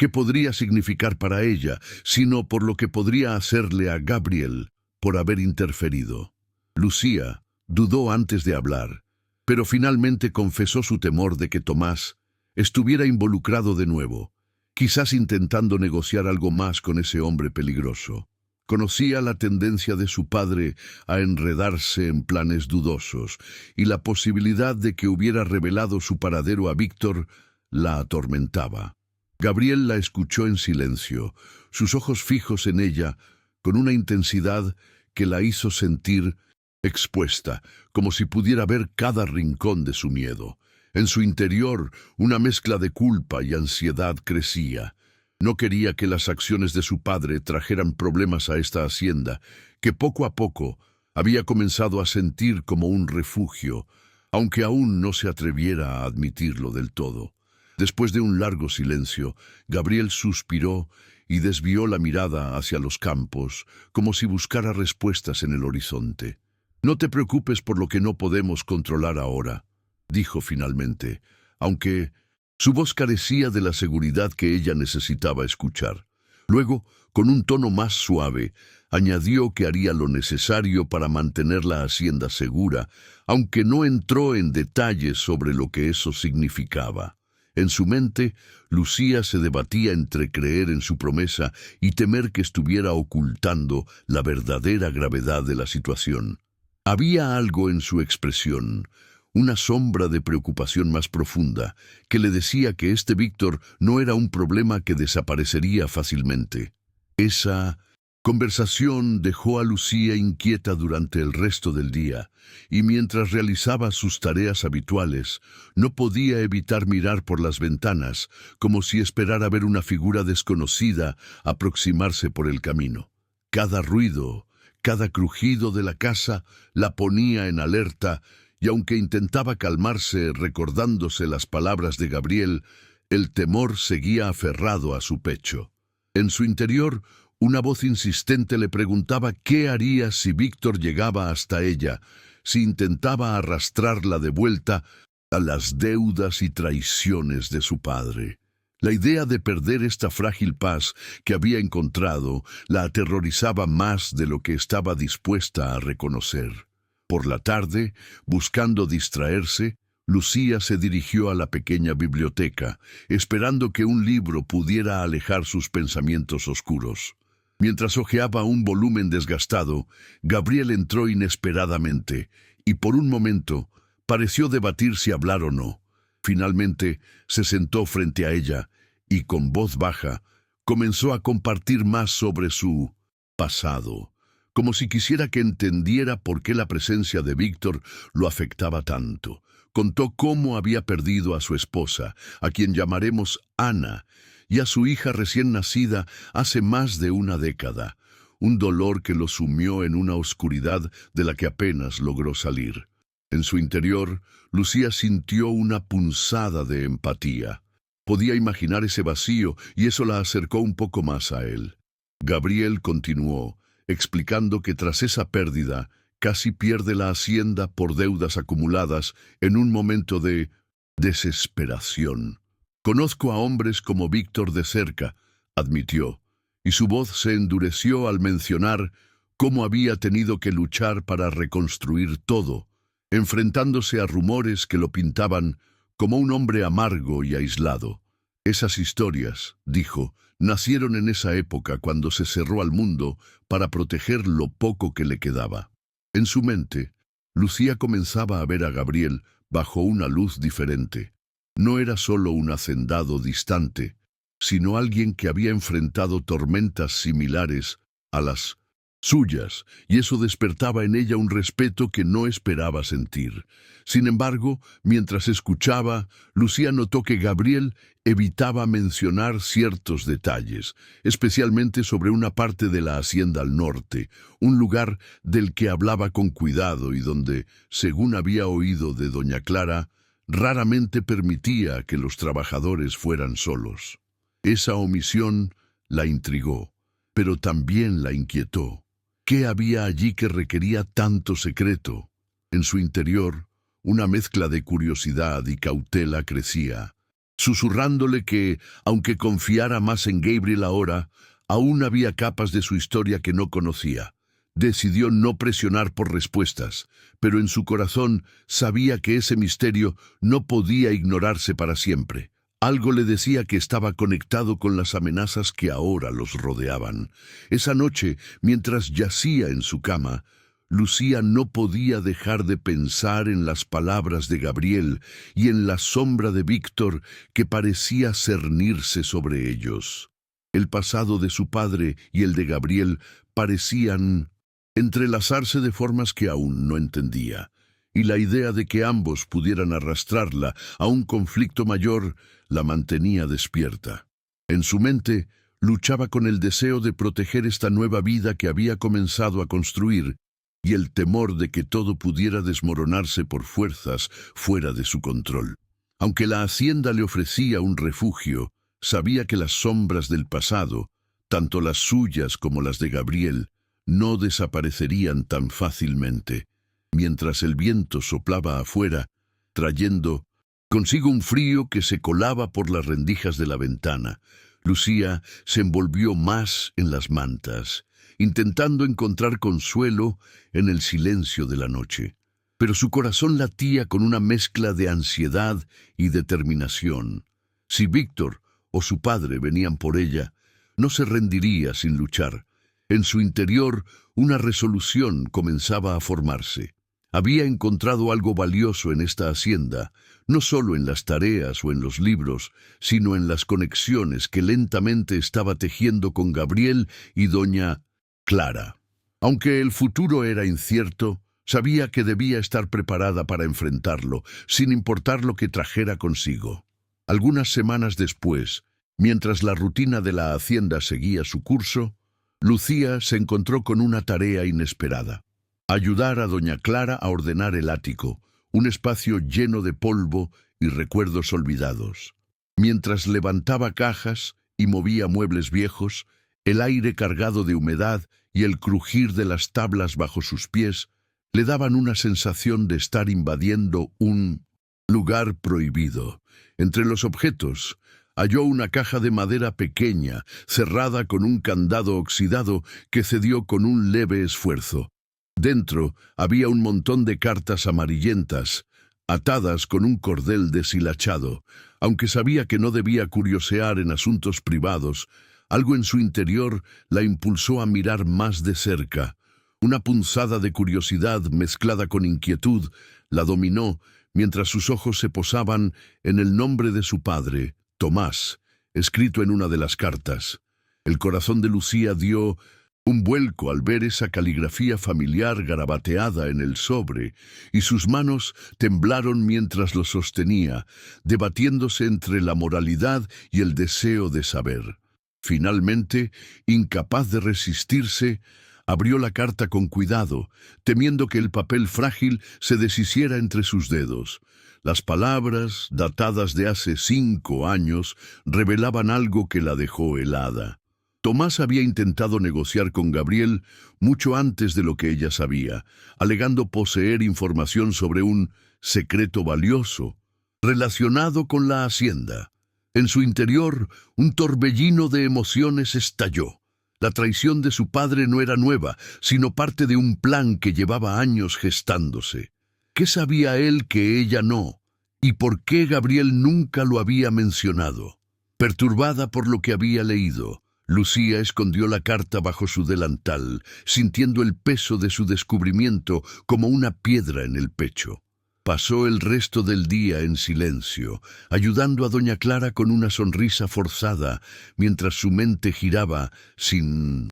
que podría significar para ella, sino por lo que podría hacerle a Gabriel por haber interferido. Lucía dudó antes de hablar, pero finalmente confesó su temor de que Tomás estuviera involucrado de nuevo, quizás intentando negociar algo más con ese hombre peligroso. Conocía la tendencia de su padre a enredarse en planes dudosos, y la posibilidad de que hubiera revelado su paradero a Víctor la atormentaba. Gabriel la escuchó en silencio, sus ojos fijos en ella, con una intensidad que la hizo sentir expuesta, como si pudiera ver cada rincón de su miedo. En su interior, una mezcla de culpa y ansiedad crecía. No quería que las acciones de su padre trajeran problemas a esta hacienda, que poco a poco había comenzado a sentir como un refugio, aunque aún no se atreviera a admitirlo del todo. Después de un largo silencio, Gabriel suspiró y desvió la mirada hacia los campos, como si buscara respuestas en el horizonte. «No te preocupes por lo que no podemos controlar ahora», dijo finalmente, aunque su voz carecía de la seguridad que ella necesitaba escuchar. Luego, con un tono más suave, añadió que haría lo necesario para mantener la hacienda segura, aunque no entró en detalles sobre lo que eso significaba. En su mente, Lucía se debatía entre creer en su promesa y temer que estuviera ocultando la verdadera gravedad de la situación. Había algo en su expresión, una sombra de preocupación más profunda, que le decía que este Víctor no era un problema que desaparecería fácilmente. Esa conversación dejó a Lucía inquieta durante el resto del día, y mientras realizaba sus tareas habituales, no podía evitar mirar por las ventanas, como si esperara ver una figura desconocida aproximarse por el camino. Cada ruido, cada crujido de la casa la ponía en alerta, y aunque intentaba calmarse recordándose las palabras de Gabriel, el temor seguía aferrado a su pecho. En su interior, una voz insistente le preguntaba qué haría si Víctor llegaba hasta ella, si intentaba arrastrarla de vuelta a las deudas y traiciones de su padre. La idea de perder esta frágil paz que había encontrado la aterrorizaba más de lo que estaba dispuesta a reconocer. Por la tarde, buscando distraerse, Lucía se dirigió a la pequeña biblioteca, esperando que un libro pudiera alejar sus pensamientos oscuros. Mientras hojeaba un volumen desgastado, Gabriel entró inesperadamente, y por un momento pareció debatir si hablar o no. Finalmente se sentó frente a ella y con voz baja comenzó a compartir más sobre su pasado, como si quisiera que entendiera por qué la presencia de Víctor lo afectaba tanto. Contó cómo había perdido a su esposa, a quien llamaremos Ana, y a su hija recién nacida hace más de una década, un dolor que lo sumió en una oscuridad de la que apenas logró salir. En su interior, Lucía sintió una punzada de empatía. Podía imaginar ese vacío y eso la acercó un poco más a él. Gabriel continuó, explicando que tras esa pérdida casi pierde la hacienda por deudas acumuladas en un momento de desesperación. «Conozco a hombres como Víctor de cerca», admitió, y su voz se endureció al mencionar cómo había tenido que luchar para reconstruir todo, enfrentándose a rumores que lo pintaban como un hombre amargo y aislado. «Esas historias», dijo, «nacieron en esa época cuando se cerró al mundo para proteger lo poco que le quedaba». En su mente, Lucía comenzaba a ver a Gabriel bajo una luz diferente. No era solo un hacendado distante, sino alguien que había enfrentado tormentas similares a las suyas, y eso despertaba en ella un respeto que no esperaba sentir. Sin embargo, mientras escuchaba, Lucía notó que Gabriel evitaba mencionar ciertos detalles, especialmente sobre una parte de la hacienda al norte, un lugar del que hablaba con cuidado y donde, según había oído de doña Clara, raramente permitía que los trabajadores fueran solos. Esa omisión la intrigó, pero también la inquietó. ¿Qué había allí que requería tanto secreto? En su interior, una mezcla de curiosidad y cautela crecía, susurrándole que, aunque confiara más en Gabriel ahora, aún había capas de su historia que no conocía. Decidió no presionar por respuestas, pero en su corazón sabía que ese misterio no podía ignorarse para siempre. Algo le decía que estaba conectado con las amenazas que ahora los rodeaban. Esa noche, mientras yacía en su cama, Lucía no podía dejar de pensar en las palabras de Gabriel y en la sombra de Víctor que parecía cernirse sobre ellos. El pasado de su padre y el de Gabriel parecían entrelazarse de formas que aún no entendía, y la idea de que ambos pudieran arrastrarla a un conflicto mayor la mantenía despierta. En su mente luchaba con el deseo de proteger esta nueva vida que había comenzado a construir y el temor de que todo pudiera desmoronarse por fuerzas fuera de su control. Aunque la hacienda le ofrecía un refugio, sabía que las sombras del pasado, tanto las suyas como las de Gabriel, no desaparecerían tan fácilmente. Mientras el viento soplaba afuera, trayendo consigo un frío que se colaba por las rendijas de la ventana, Lucía se envolvió más en las mantas, intentando encontrar consuelo en el silencio de la noche. Pero su corazón latía con una mezcla de ansiedad y determinación. Si Víctor o su padre venían por ella, no se rendiría sin luchar. En su interior, una resolución comenzaba a formarse. Había encontrado algo valioso en esta hacienda, no solo en las tareas o en los libros, sino en las conexiones que lentamente estaba tejiendo con Gabriel y doña Clara. Aunque el futuro era incierto, sabía que debía estar preparada para enfrentarlo, sin importar lo que trajera consigo. Algunas semanas después, mientras la rutina de la hacienda seguía su curso, Lucía se encontró con una tarea inesperada: ayudar a doña Clara a ordenar el ático, un espacio lleno de polvo y recuerdos olvidados. Mientras levantaba cajas y movía muebles viejos, el aire cargado de humedad y el crujir de las tablas bajo sus pies le daban una sensación de estar invadiendo un lugar prohibido. Entre los objetos, halló una caja de madera pequeña, cerrada con un candado oxidado que cedió con un leve esfuerzo. Dentro había un montón de cartas amarillentas, atadas con un cordel deshilachado. Aunque sabía que no debía curiosear en asuntos privados, algo en su interior la impulsó a mirar más de cerca. Una punzada de curiosidad mezclada con inquietud la dominó mientras sus ojos se posaban en el nombre de su padre, Tomás, escrito en una de las cartas. El corazón de Lucía dio un vuelco al ver esa caligrafía familiar garabateada en el sobre, y sus manos temblaron mientras lo sostenía, debatiéndose entre la moralidad y el deseo de saber. Finalmente, incapaz de resistirse, abrió la carta con cuidado, temiendo que el papel frágil se deshiciera entre sus dedos. Las palabras, datadas de hace 5 años, revelaban algo que la dejó helada. Tomás había intentado negociar con Gabriel mucho antes de lo que ella sabía, alegando poseer información sobre un secreto valioso relacionado con la hacienda. En su interior, un torbellino de emociones estalló. La traición de su padre no era nueva, sino parte de un plan que llevaba años gestándose. ¿Qué sabía él que ella no? ¿Y por qué Gabriel nunca lo había mencionado? Perturbada por lo que había leído, Lucía escondió la carta bajo su delantal, sintiendo el peso de su descubrimiento como una piedra en el pecho. Pasó el resto del día en silencio, ayudando a doña Clara con una sonrisa forzada, mientras su mente giraba sin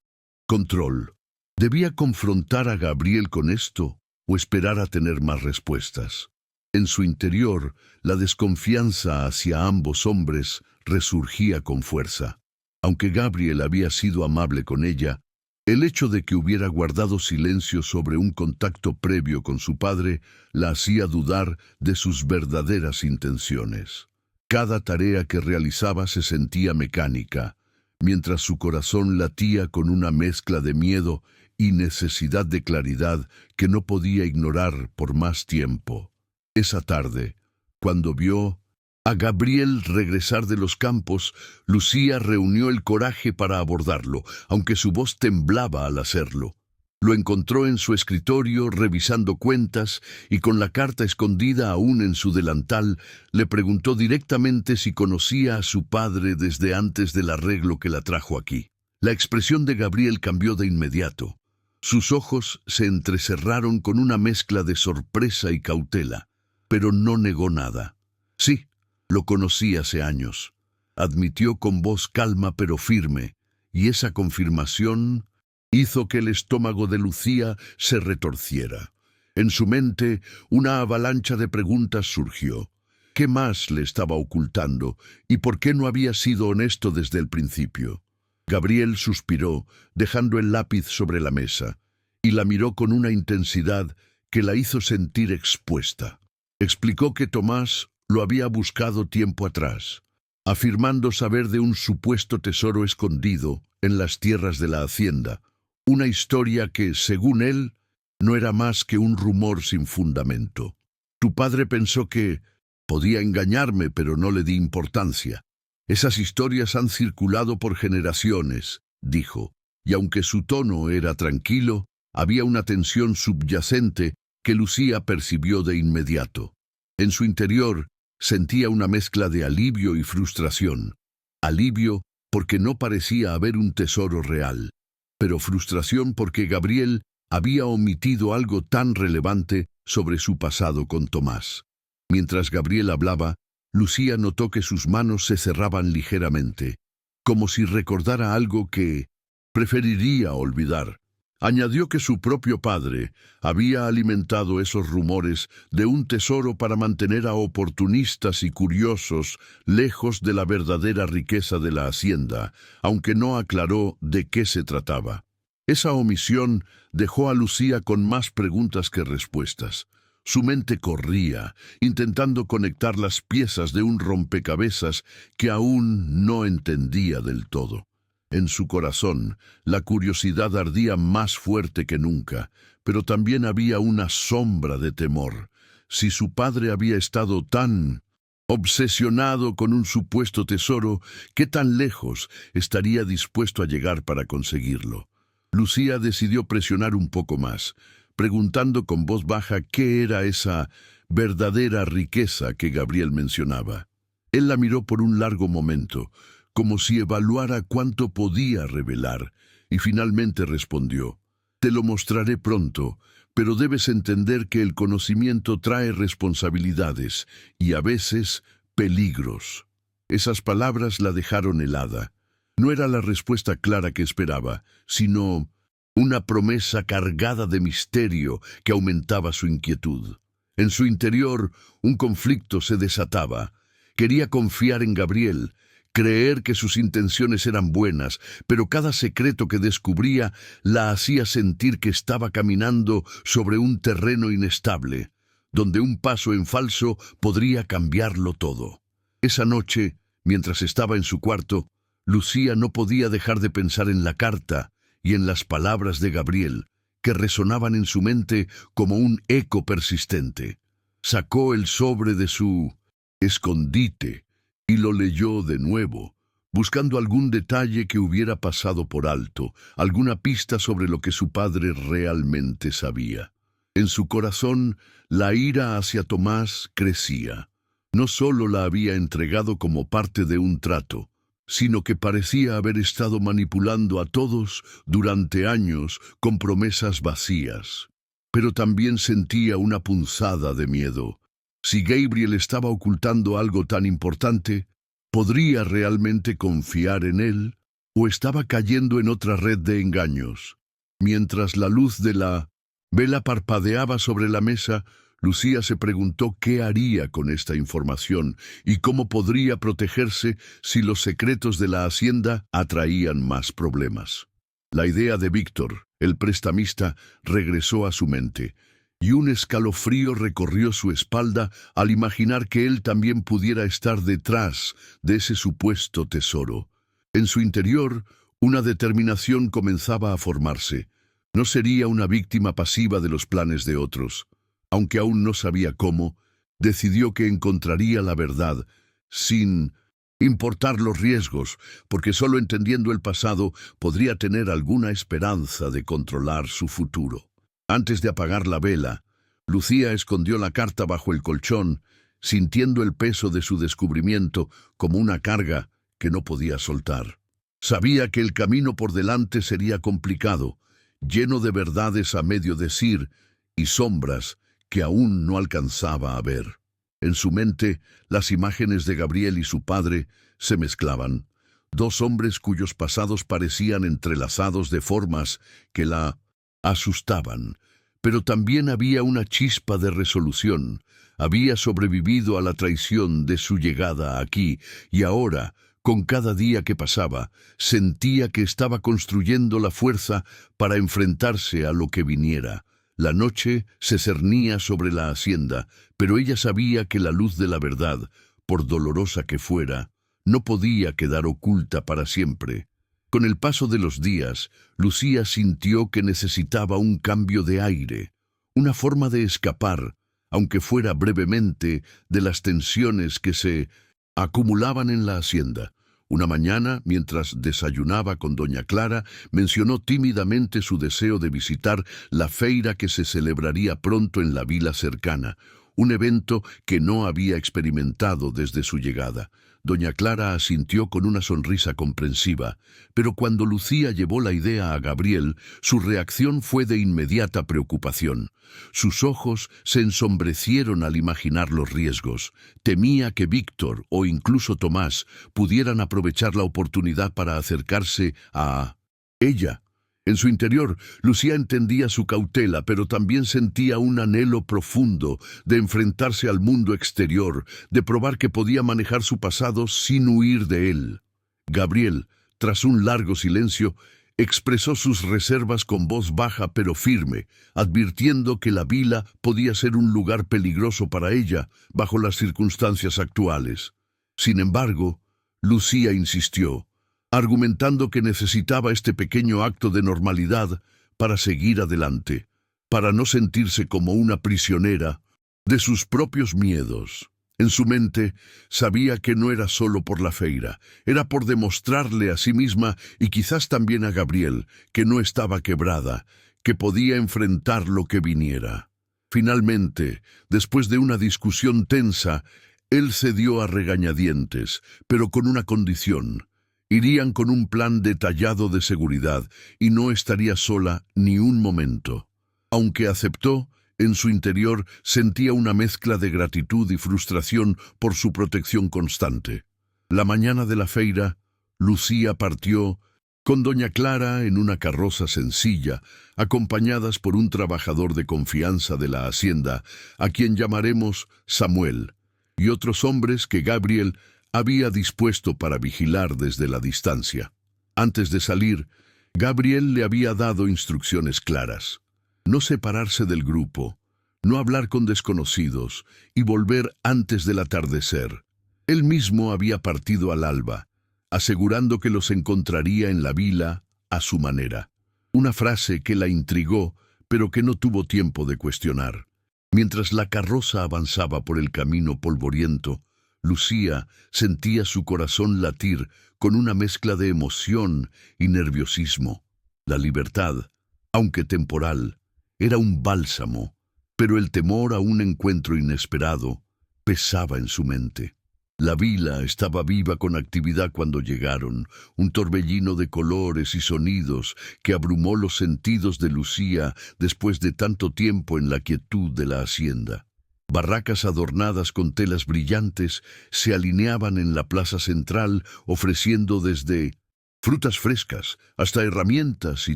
control. ¿Debía confrontar a Gabriel con esto o esperar a tener más respuestas? En su interior, la desconfianza hacia ambos hombres resurgía con fuerza. Aunque Gabriel había sido amable con ella, el hecho de que hubiera guardado silencio sobre un contacto previo con su padre la hacía dudar de sus verdaderas intenciones. Cada tarea que realizaba se sentía mecánica, mientras su corazón latía con una mezcla de miedo y necesidad de claridad que no podía ignorar por más tiempo. Esa tarde, cuando vio a Gabriel regresar de los campos, Lucía reunió el coraje para abordarlo, aunque su voz temblaba al hacerlo. Lo encontró en su escritorio revisando cuentas y con la carta escondida aún en su delantal, le preguntó directamente si conocía a su padre desde antes del arreglo que la trajo aquí. La expresión de Gabriel cambió de inmediato. Sus ojos se entrecerraron con una mezcla de sorpresa y cautela, pero no negó nada. Sí, lo conocí hace años, admitió con voz calma pero firme, y esa confirmación hizo que el estómago de Lucía se retorciera. En su mente, una avalancha de preguntas surgió. ¿Qué más le estaba ocultando y por qué no había sido honesto desde el principio? Gabriel suspiró, dejando el lápiz sobre la mesa, y la miró con una intensidad que la hizo sentir expuesta. Explicó que Tomás lo había buscado tiempo atrás, afirmando saber de un supuesto tesoro escondido en las tierras de la hacienda, una historia que, según él, no era más que un rumor sin fundamento. Tu padre pensó que podía engañarme, pero no le di importancia. Esas historias han circulado por generaciones, dijo, y aunque su tono era tranquilo, había una tensión subyacente que Lucía percibió de inmediato. En su interior sentía una mezcla de alivio y frustración. Alivio porque no parecía haber un tesoro real, pero frustración porque Gabriel había omitido algo tan relevante sobre su pasado con Tomás. Mientras Gabriel hablaba, Lucía notó que sus manos se cerraban ligeramente, como si recordara algo que preferiría olvidar. Añadió que su propio padre había alimentado esos rumores de un tesoro para mantener a oportunistas y curiosos lejos de la verdadera riqueza de la hacienda, aunque no aclaró de qué se trataba. Esa omisión dejó a Lucía con más preguntas que respuestas. Su mente corría, intentando conectar las piezas de un rompecabezas que aún no entendía del todo. En su corazón, la curiosidad ardía más fuerte que nunca, pero también había una sombra de temor. Si su padre había estado tan obsesionado con un supuesto tesoro, ¿qué tan lejos estaría dispuesto a llegar para conseguirlo? Lucía decidió presionar un poco más, preguntando con voz baja qué era esa verdadera riqueza que Gabriel mencionaba. Él la miró por un largo momento, como si evaluara cuánto podía revelar, y finalmente respondió: «Te lo mostraré pronto, pero debes entender que el conocimiento trae responsabilidades y a veces peligros». Esas palabras la dejaron helada. No era la respuesta clara que esperaba, sino una promesa cargada de misterio que aumentaba su inquietud. En su interior, un conflicto se desataba. Quería confiar en Gabriel, creer que sus intenciones eran buenas, pero cada secreto que descubría la hacía sentir que estaba caminando sobre un terreno inestable, donde un paso en falso podría cambiarlo todo. Esa noche, mientras estaba en su cuarto, Lucía no podía dejar de pensar en la carta y en las palabras de Gabriel, que resonaban en su mente como un eco persistente. Sacó el sobre de su escondite y lo leyó de nuevo, buscando algún detalle que hubiera pasado por alto, alguna pista sobre lo que su padre realmente sabía. En su corazón, la ira hacia Tomás crecía. No solo la había entregado como parte de un trato, sino que parecía haber estado manipulando a todos durante años con promesas vacías. Pero también sentía una punzada de miedo. Si Gabriel estaba ocultando algo tan importante, ¿podría realmente confiar en él? ¿O estaba cayendo en otra red de engaños? Mientras la luz de la vela parpadeaba sobre la mesa, Lucía se preguntó qué haría con esta información y cómo podría protegerse si los secretos de la hacienda atraían más problemas. La idea de Víctor, el prestamista, regresó a su mente, y un escalofrío recorrió su espalda al imaginar que él también pudiera estar detrás de ese supuesto tesoro. En su interior, una determinación comenzaba a formarse. No sería una víctima pasiva de los planes de otros. Aunque aún no sabía cómo, decidió que encontraría la verdad, sin importar los riesgos, porque solo entendiendo el pasado podría tener alguna esperanza de controlar su futuro. Antes de apagar la vela, Lucía escondió la carta bajo el colchón, sintiendo el peso de su descubrimiento como una carga que no podía soltar. Sabía que el camino por delante sería complicado, lleno de verdades a medio decir y sombras que aún no alcanzaba a ver. En su mente, las imágenes de Gabriel y su padre se mezclaban. Dos hombres cuyos pasados parecían entrelazados de formas que la asustaban. Pero también había una chispa de resolución. Había sobrevivido a la traición de su llegada aquí, y ahora, con cada día que pasaba, sentía que estaba construyendo la fuerza para enfrentarse a lo que viniera. La noche se cernía sobre la hacienda, pero ella sabía que la luz de la verdad, por dolorosa que fuera, no podía quedar oculta para siempre. Con el paso de los días, Lucía sintió que necesitaba un cambio de aire, una forma de escapar, aunque fuera brevemente, de las tensiones que se acumulaban en la hacienda. Una mañana, mientras desayunaba con doña Clara, mencionó tímidamente su deseo de visitar la feira que se celebraría pronto en la vila cercana, un evento que no había experimentado desde su llegada. Doña Clara asintió con una sonrisa comprensiva, pero cuando Lucía llevó la idea a Gabriel, su reacción fue de inmediata preocupación. Sus ojos se ensombrecieron al imaginar los riesgos. Temía que Víctor o incluso Tomás pudieran aprovechar la oportunidad para acercarse a ella. En su interior, Lucía entendía su cautela, pero también sentía un anhelo profundo de enfrentarse al mundo exterior, de probar que podía manejar su pasado sin huir de él. Gabriel, tras un largo silencio, expresó sus reservas con voz baja pero firme, advirtiendo que la vila podía ser un lugar peligroso para ella bajo las circunstancias actuales. Sin embargo, Lucía insistió, argumentando que necesitaba este pequeño acto de normalidad para seguir adelante, para no sentirse como una prisionera de sus propios miedos. En su mente sabía que no era solo por la feira, era por demostrarle a sí misma y quizás también a Gabriel que no estaba quebrada, que podía enfrentar lo que viniera. Finalmente, después de una discusión tensa, él cedió a regañadientes, pero con una condición. Irían con un plan detallado de seguridad y no estaría sola ni un momento. Aunque aceptó, en su interior sentía una mezcla de gratitud y frustración por su protección constante. La mañana de la feira, Lucía partió con doña Clara en una carroza sencilla, acompañadas por un trabajador de confianza de la hacienda, a quien llamaremos Samuel, y otros hombres que Gabriel había dispuesto para vigilar desde la distancia. Antes de salir, Gabriel le había dado instrucciones claras. No separarse del grupo, no hablar con desconocidos y volver antes del atardecer. Él mismo había partido al alba, asegurando que los encontraría en la vila a su manera. Una frase que la intrigó, pero que no tuvo tiempo de cuestionar. Mientras la carroza avanzaba por el camino polvoriento, Lucía sentía su corazón latir con una mezcla de emoción y nerviosismo. La libertad, aunque temporal, era un bálsamo, pero el temor a un encuentro inesperado pesaba en su mente. La vila estaba viva con actividad cuando llegaron, un torbellino de colores y sonidos que abrumó los sentidos de Lucía después de tanto tiempo en la quietud de la hacienda. Barracas adornadas con telas brillantes se alineaban en la plaza central, ofreciendo desde frutas frescas hasta herramientas y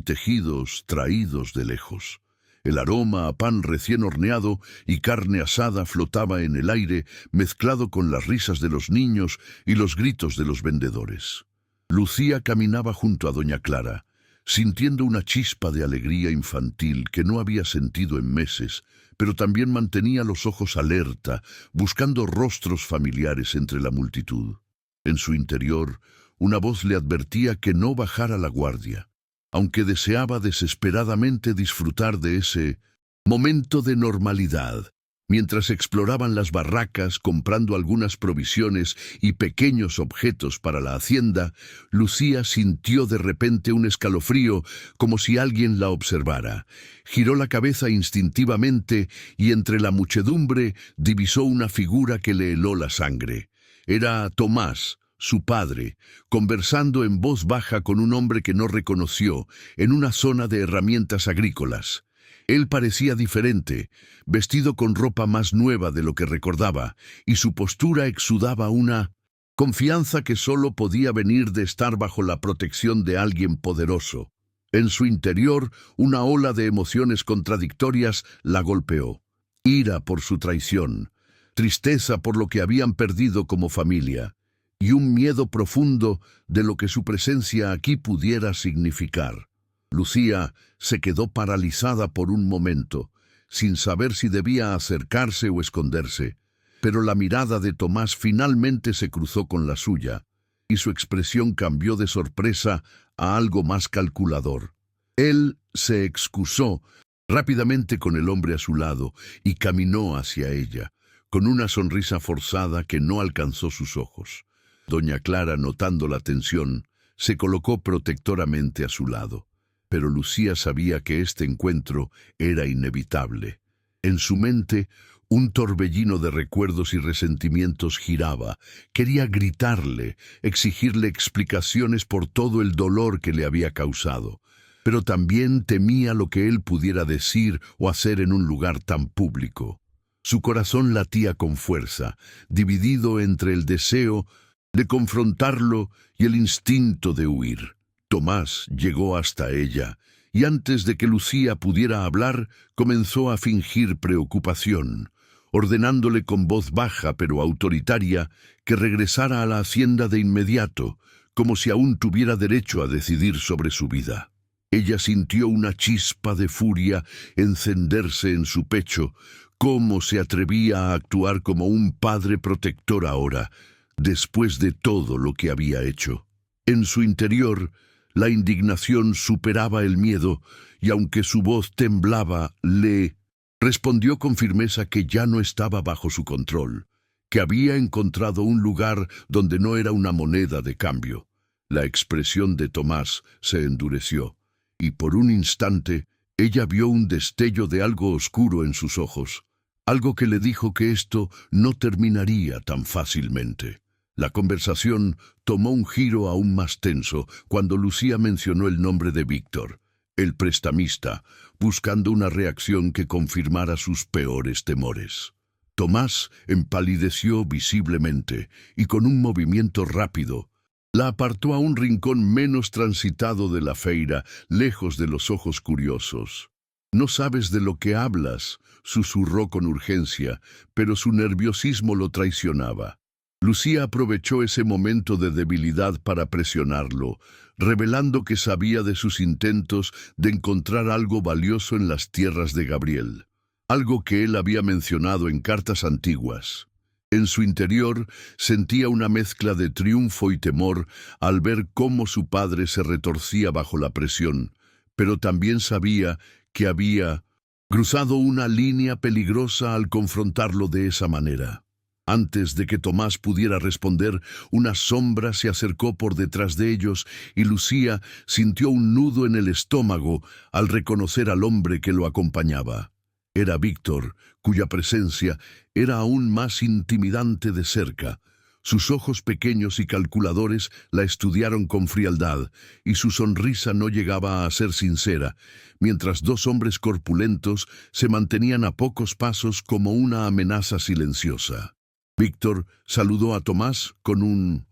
tejidos traídos de lejos. El aroma a pan recién horneado y carne asada flotaba en el aire, mezclado con las risas de los niños y los gritos de los vendedores. Lucía caminaba junto a doña Clara, sintiendo una chispa de alegría infantil que no había sentido en meses, pero también mantenía los ojos alerta, buscando rostros familiares entre la multitud. En su interior, una voz le advertía que no bajara la guardia, aunque deseaba desesperadamente disfrutar de ese momento de normalidad. Mientras exploraban las barracas, comprando algunas provisiones y pequeños objetos para la hacienda, Lucía sintió de repente un escalofrío, como si alguien la observara. Giró la cabeza instintivamente y entre la muchedumbre divisó una figura que le heló la sangre. Era Tomás, su padre, conversando en voz baja con un hombre que no reconoció, en una zona de herramientas agrícolas. Él parecía diferente, vestido con ropa más nueva de lo que recordaba, y su postura exudaba una confianza que solo podía venir de estar bajo la protección de alguien poderoso. En su interior, una ola de emociones contradictorias la golpeó. Ira por su traición, tristeza por lo que habían perdido como familia, y un miedo profundo de lo que su presencia aquí pudiera significar. Lucía se quedó paralizada por un momento, sin saber si debía acercarse o esconderse, pero la mirada de Tomás finalmente se cruzó con la suya, y su expresión cambió de sorpresa a algo más calculador. Él se excusó rápidamente con el hombre a su lado y caminó hacia ella, con una sonrisa forzada que no alcanzó sus ojos. Doña Clara, notando la tensión, se colocó protectoramente a su lado, pero Lucía sabía que este encuentro era inevitable. En su mente, un torbellino de recuerdos y resentimientos giraba. Quería gritarle, exigirle explicaciones por todo el dolor que le había causado, pero también temía lo que él pudiera decir o hacer en un lugar tan público. Su corazón latía con fuerza, dividido entre el deseo de confrontarlo y el instinto de huir. Tomás llegó hasta ella, y antes de que Lucía pudiera hablar, comenzó a fingir preocupación, ordenándole con voz baja pero autoritaria que regresara a la hacienda de inmediato, como si aún tuviera derecho a decidir sobre su vida. Ella sintió una chispa de furia encenderse en su pecho. ¿Cómo se atrevía a actuar como un padre protector ahora, después de todo lo que había hecho? En su interior, la indignación superaba el miedo, y aunque su voz temblaba, le respondió con firmeza que ya no estaba bajo su control, que había encontrado un lugar donde no era una moneda de cambio. La expresión de Tomás se endureció, y por un instante ella vio un destello de algo oscuro en sus ojos, algo que le dijo que esto no terminaría tan fácilmente. La conversación tomó un giro aún más tenso cuando Lucía mencionó el nombre de Víctor, el prestamista, buscando una reacción que confirmara sus peores temores. Tomás empalideció visiblemente y con un movimiento rápido la apartó a un rincón menos transitado de la feira, lejos de los ojos curiosos. «No sabes de lo que hablas», susurró con urgencia, pero su nerviosismo lo traicionaba. Lucía aprovechó ese momento de debilidad para presionarlo, revelando que sabía de sus intentos de encontrar algo valioso en las tierras de Gabriel, algo que él había mencionado en cartas antiguas. En su interior sentía una mezcla de triunfo y temor al ver cómo su padre se retorcía bajo la presión, pero también sabía que había cruzado una línea peligrosa al confrontarlo de esa manera. Antes de que Tomás pudiera responder, una sombra se acercó por detrás de ellos y Lucía sintió un nudo en el estómago al reconocer al hombre que lo acompañaba. Era Víctor, cuya presencia era aún más intimidante de cerca. Sus ojos pequeños y calculadores la estudiaron con frialdad, y su sonrisa no llegaba a ser sincera, mientras dos hombres corpulentos se mantenían a pocos pasos como una amenaza silenciosa. Víctor saludó a Tomás con un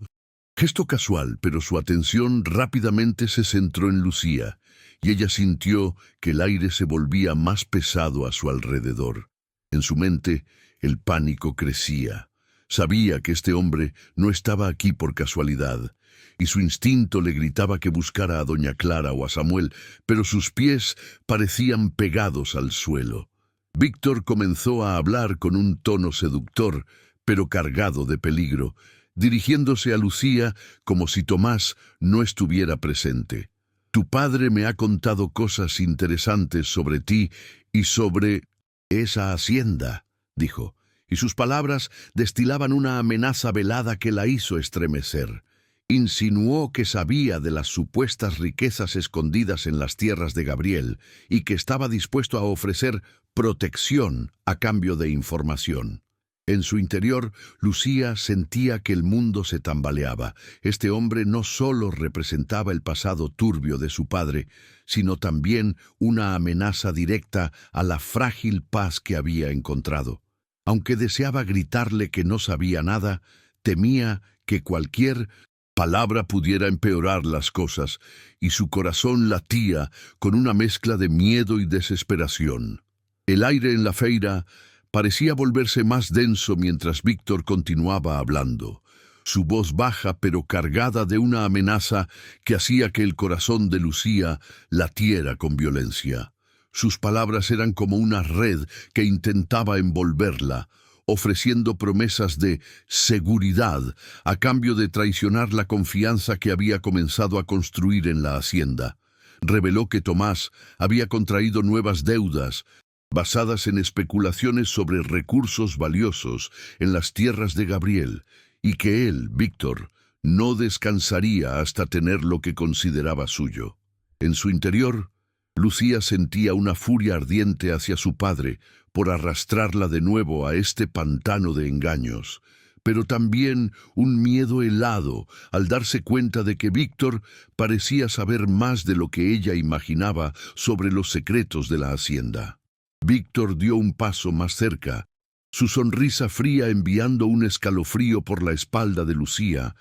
gesto casual, pero su atención rápidamente se centró en Lucía, y ella sintió que el aire se volvía más pesado a su alrededor. En su mente, el pánico crecía. Sabía que este hombre no estaba aquí por casualidad, y su instinto le gritaba que buscara a doña Clara o a Samuel, pero sus pies parecían pegados al suelo. Víctor comenzó a hablar con un tono seductor, pero cargado de peligro, dirigiéndose a Lucía como si Tomás no estuviera presente. «Tu padre me ha contado cosas interesantes sobre ti y sobre esa hacienda», dijo, y sus palabras destilaban una amenaza velada que la hizo estremecer. Insinuó que sabía de las supuestas riquezas escondidas en las tierras de Gabriel y que estaba dispuesto a ofrecer protección a cambio de información. En su interior, Lucía sentía que el mundo se tambaleaba. Este hombre no solo representaba el pasado turbio de su padre, sino también una amenaza directa a la frágil paz que había encontrado. Aunque deseaba gritarle que no sabía nada, temía que cualquier palabra pudiera empeorar las cosas, y su corazón latía con una mezcla de miedo y desesperación. El aire en la feira parecía volverse más denso mientras Víctor continuaba hablando, su voz baja pero cargada de una amenaza que hacía que el corazón de Lucía latiera con violencia. Sus palabras eran como una red que intentaba envolverla, ofreciendo promesas de seguridad a cambio de traicionar la confianza que había comenzado a construir en la hacienda. Reveló que Tomás había contraído nuevas deudas, basadas en especulaciones sobre recursos valiosos en las tierras de Gabriel, y que él, Víctor, no descansaría hasta tener lo que consideraba suyo. En su interior, Lucía sentía una furia ardiente hacia su padre por arrastrarla de nuevo a este pantano de engaños, pero también un miedo helado al darse cuenta de que Víctor parecía saber más de lo que ella imaginaba sobre los secretos de la hacienda. Víctor dio un paso más cerca, su sonrisa fría enviando un escalofrío por la espalda de Lucía,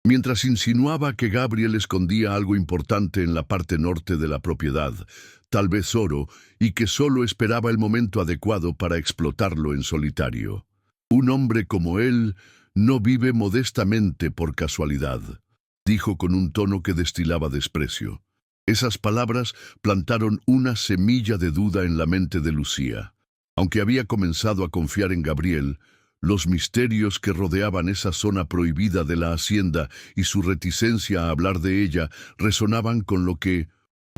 mientras insinuaba que Gabriel escondía algo importante en la parte norte de la propiedad, tal vez oro, y que solo esperaba el momento adecuado para explotarlo en solitario. Un hombre como él no vive modestamente por casualidad, dijo con un tono que destilaba desprecio. Esas palabras plantaron una semilla de duda en la mente de Lucía. Aunque había comenzado a confiar en Gabriel, los misterios que rodeaban esa zona prohibida de la hacienda y su reticencia a hablar de ella resonaban con lo que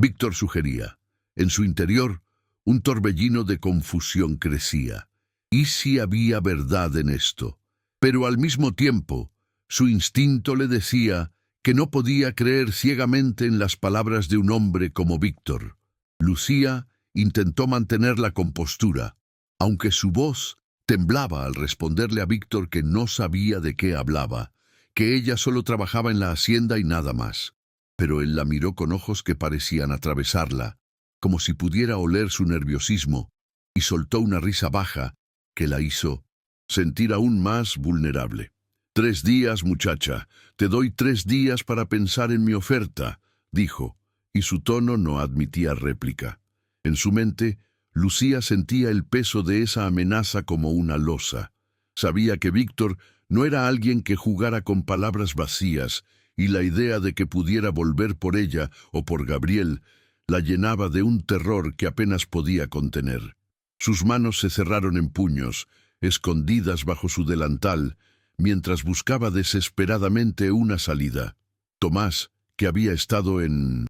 Víctor sugería. En su interior, un torbellino de confusión crecía. ¿Y si había verdad en esto? Pero al mismo tiempo, su instinto le decía que no podía creer ciegamente en las palabras de un hombre como Víctor. Lucía intentó mantener la compostura, aunque su voz temblaba al responderle a Víctor que no sabía de qué hablaba, que ella solo trabajaba en la hacienda y nada más. Pero él la miró con ojos que parecían atravesarla, como si pudiera oler su nerviosismo, y soltó una risa baja que la hizo sentir aún más vulnerable. 3 días, muchacha, te doy 3 días para pensar en mi oferta, dijo, y su tono no admitía réplica. En su mente, Lucía sentía el peso de esa amenaza como una losa. Sabía que Víctor no era alguien que jugara con palabras vacías, y la idea de que pudiera volver por ella o por Gabriel la llenaba de un terror que apenas podía contener. Sus manos se cerraron en puños, escondidas bajo su delantal, mientras buscaba desesperadamente una salida. Tomás, que había estado en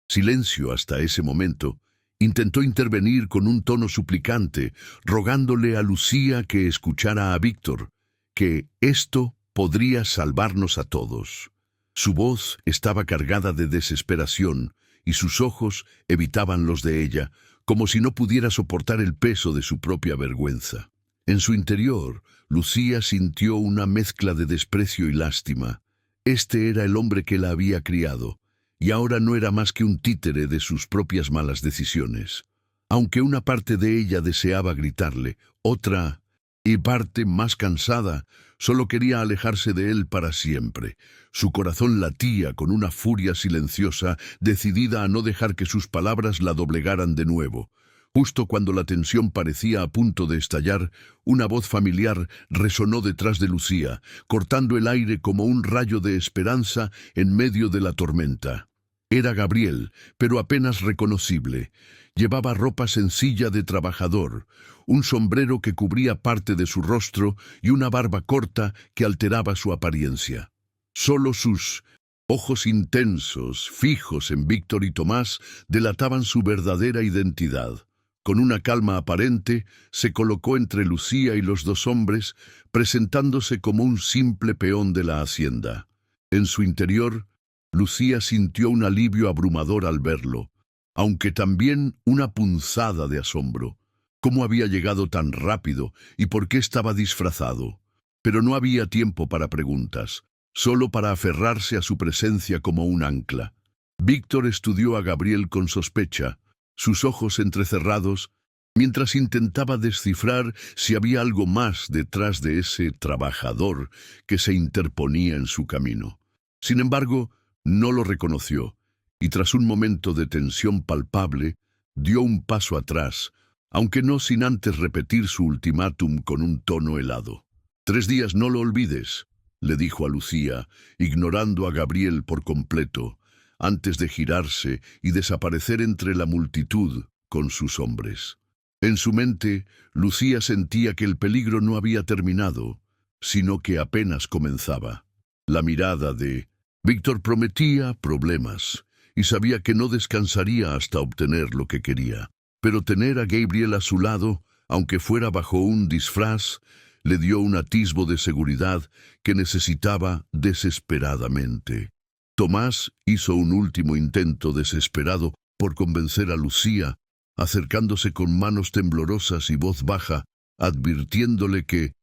silencio hasta ese momento, intentó intervenir con un tono suplicante, rogándole a Lucía que escuchara a Víctor, que esto podría salvarnos a todos. Su voz estaba cargada de desesperación, y sus ojos evitaban los de ella, como si no pudiera soportar el peso de su propia vergüenza. En su interior, Lucía sintió una mezcla de desprecio y lástima. Este era el hombre que la había criado, y ahora no era más que un títere de sus propias malas decisiones. Aunque una parte de ella deseaba gritarle, otra, y parte más cansada, solo quería alejarse de él para siempre. Su corazón latía con una furia silenciosa, decidida a no dejar que sus palabras la doblegaran de nuevo. Justo cuando la tensión parecía a punto de estallar, una voz familiar resonó detrás de Lucía, cortando el aire como un rayo de esperanza en medio de la tormenta. Era Gabriel, pero apenas reconocible. Llevaba ropa sencilla de trabajador, un sombrero que cubría parte de su rostro y una barba corta que alteraba su apariencia. Solo sus ojos intensos, fijos en Víctor y Tomás, delataban su verdadera identidad. Con una calma aparente, se colocó entre Lucía y los 2 hombres, presentándose como un simple peón de la hacienda. En su interior, Lucía sintió un alivio abrumador al verlo, aunque también una punzada de asombro. ¿Cómo había llegado tan rápido y por qué estaba disfrazado? Pero no había tiempo para preguntas, solo para aferrarse a su presencia como un ancla. Víctor estudió a Gabriel con sospecha, sus ojos entrecerrados, mientras intentaba descifrar si había algo más detrás de ese trabajador que se interponía en su camino. Sin embargo, no lo reconoció, y tras un momento de tensión palpable, dio un paso atrás, aunque no sin antes repetir su ultimátum con un tono helado. 3 días, no lo olvides, le dijo a Lucía, ignorando a Gabriel por completo, antes de girarse y desaparecer entre la multitud, con sus hombres. En su mente, Lucía sentía que el peligro no había terminado, sino que apenas comenzaba. La mirada de Víctor prometía problemas, y sabía que no descansaría hasta obtener lo que quería. Pero tener a Gabriel a su lado, aunque fuera bajo un disfraz, le dio un atisbo de seguridad que necesitaba desesperadamente. Tomás hizo un último intento desesperado por convencer a Lucía, acercándose con manos temblorosas y voz baja, advirtiéndole que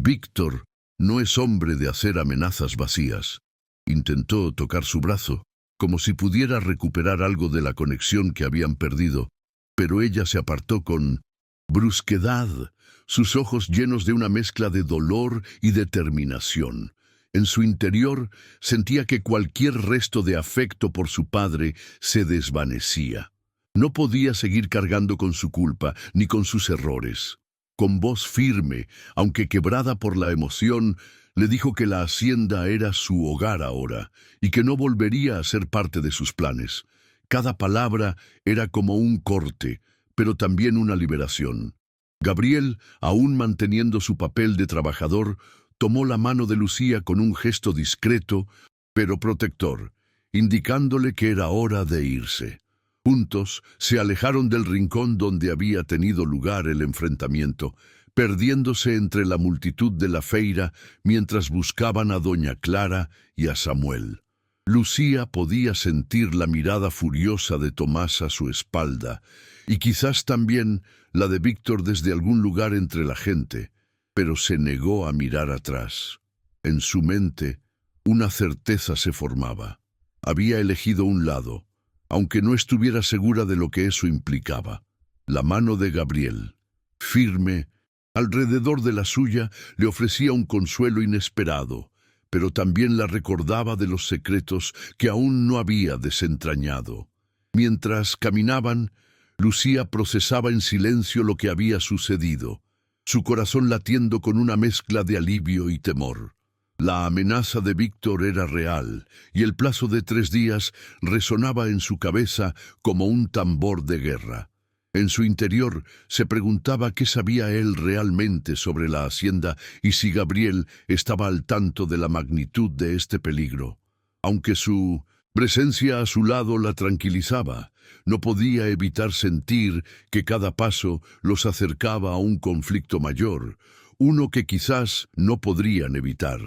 Víctor no es hombre de hacer amenazas vacías. Intentó tocar su brazo, como si pudiera recuperar algo de la conexión que habían perdido, pero ella se apartó con brusquedad, sus ojos llenos de una mezcla de dolor y determinación. En su interior sentía que cualquier resto de afecto por su padre se desvanecía. No podía seguir cargando con su culpa ni con sus errores. Con voz firme, aunque quebrada por la emoción, le dijo que la hacienda era su hogar ahora y que no volvería a ser parte de sus planes. Cada palabra era como un corte, pero también una liberación. Gabriel, aún manteniendo su papel de trabajador, tomó la mano de Lucía con un gesto discreto, pero protector, indicándole que era hora de irse. Juntos se alejaron del rincón donde había tenido lugar el enfrentamiento, perdiéndose entre la multitud de la feira mientras buscaban a doña Clara y a Samuel. Lucía podía sentir la mirada furiosa de Tomás a su espalda, y quizás también la de Víctor desde algún lugar entre la gente, pero se negó a mirar atrás. En su mente, una certeza se formaba. Había elegido un lado, aunque no estuviera segura de lo que eso implicaba. La mano de Gabriel, firme, alrededor de la suya, le ofrecía un consuelo inesperado, pero también la recordaba de los secretos que aún no había desentrañado. Mientras caminaban, Lucía procesaba en silencio lo que había sucedido, su corazón latiendo con una mezcla de alivio y temor. La amenaza de Víctor era real, y el plazo de 3 días resonaba en su cabeza como un tambor de guerra. En su interior se preguntaba qué sabía él realmente sobre la hacienda y si Gabriel estaba al tanto de la magnitud de este peligro. Aunque su presencia a su lado la tranquilizaba, no podía evitar sentir que cada paso los acercaba a un conflicto mayor, uno que quizás no podrían evitar.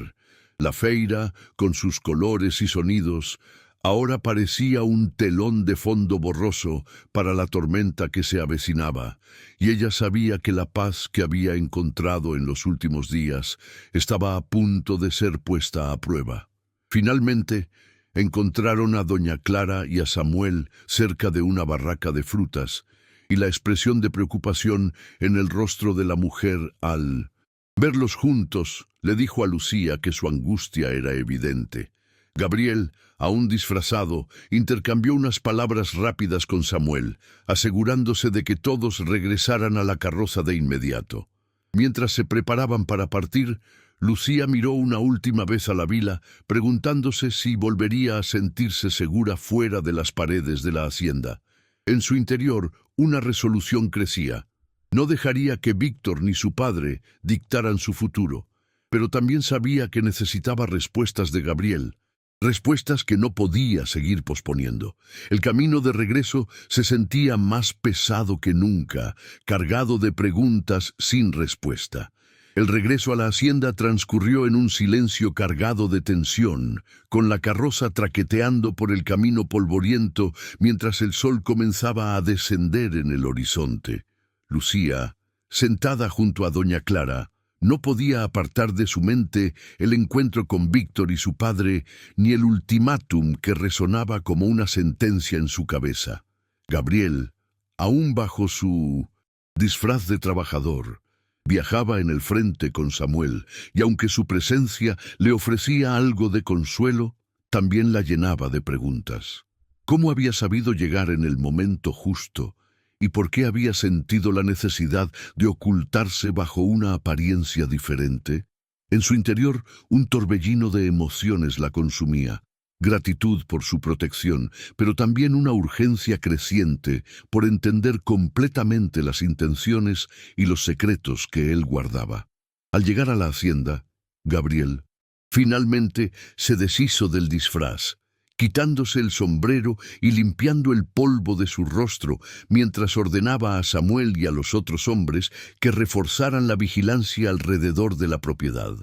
La feira, con sus colores y sonidos, ahora parecía un telón de fondo borroso para la tormenta que se avecinaba, y ella sabía que la paz que había encontrado en los últimos días estaba a punto de ser puesta a prueba. Finalmente, encontraron a doña Clara y a Samuel cerca de una barraca de frutas, y la expresión de preocupación en el rostro de la mujer al verlos juntos le dijo a Lucía que su angustia era evidente. Gabriel, aún disfrazado, intercambió unas palabras rápidas con Samuel, asegurándose de que todos regresaran a la carroza de inmediato. Mientras se preparaban para partir, Lucía miró una última vez a la vila, preguntándose si volvería a sentirse segura fuera de las paredes de la hacienda. En su interior, una resolución crecía. No dejaría que Víctor ni su padre dictaran su futuro, pero también sabía que necesitaba respuestas de Gabriel, respuestas que no podía seguir posponiendo. El camino de regreso se sentía más pesado que nunca, cargado de preguntas sin respuesta. El regreso a la hacienda transcurrió en un silencio cargado de tensión, con la carroza traqueteando por el camino polvoriento mientras el sol comenzaba a descender en el horizonte. Lucía, sentada junto a doña Clara, no podía apartar de su mente el encuentro con Víctor y su padre, ni el ultimátum que resonaba como una sentencia en su cabeza. Gabriel, aún bajo su disfraz de trabajador, viajaba en el frente con Samuel, y aunque su presencia le ofrecía algo de consuelo, también la llenaba de preguntas. ¿Cómo había sabido llegar en el momento justo? ¿Y por qué había sentido la necesidad de ocultarse bajo una apariencia diferente? En su interior, un torbellino de emociones la consumía. gratitud por su protección, pero también una urgencia creciente por entender completamente las intenciones y los secretos que él guardaba. Al llegar a la hacienda, Gabriel finalmente se deshizo del disfraz, quitándose el sombrero y limpiando el polvo de su rostro, mientras ordenaba a Samuel y a los otros hombres que reforzaran la vigilancia alrededor de la propiedad.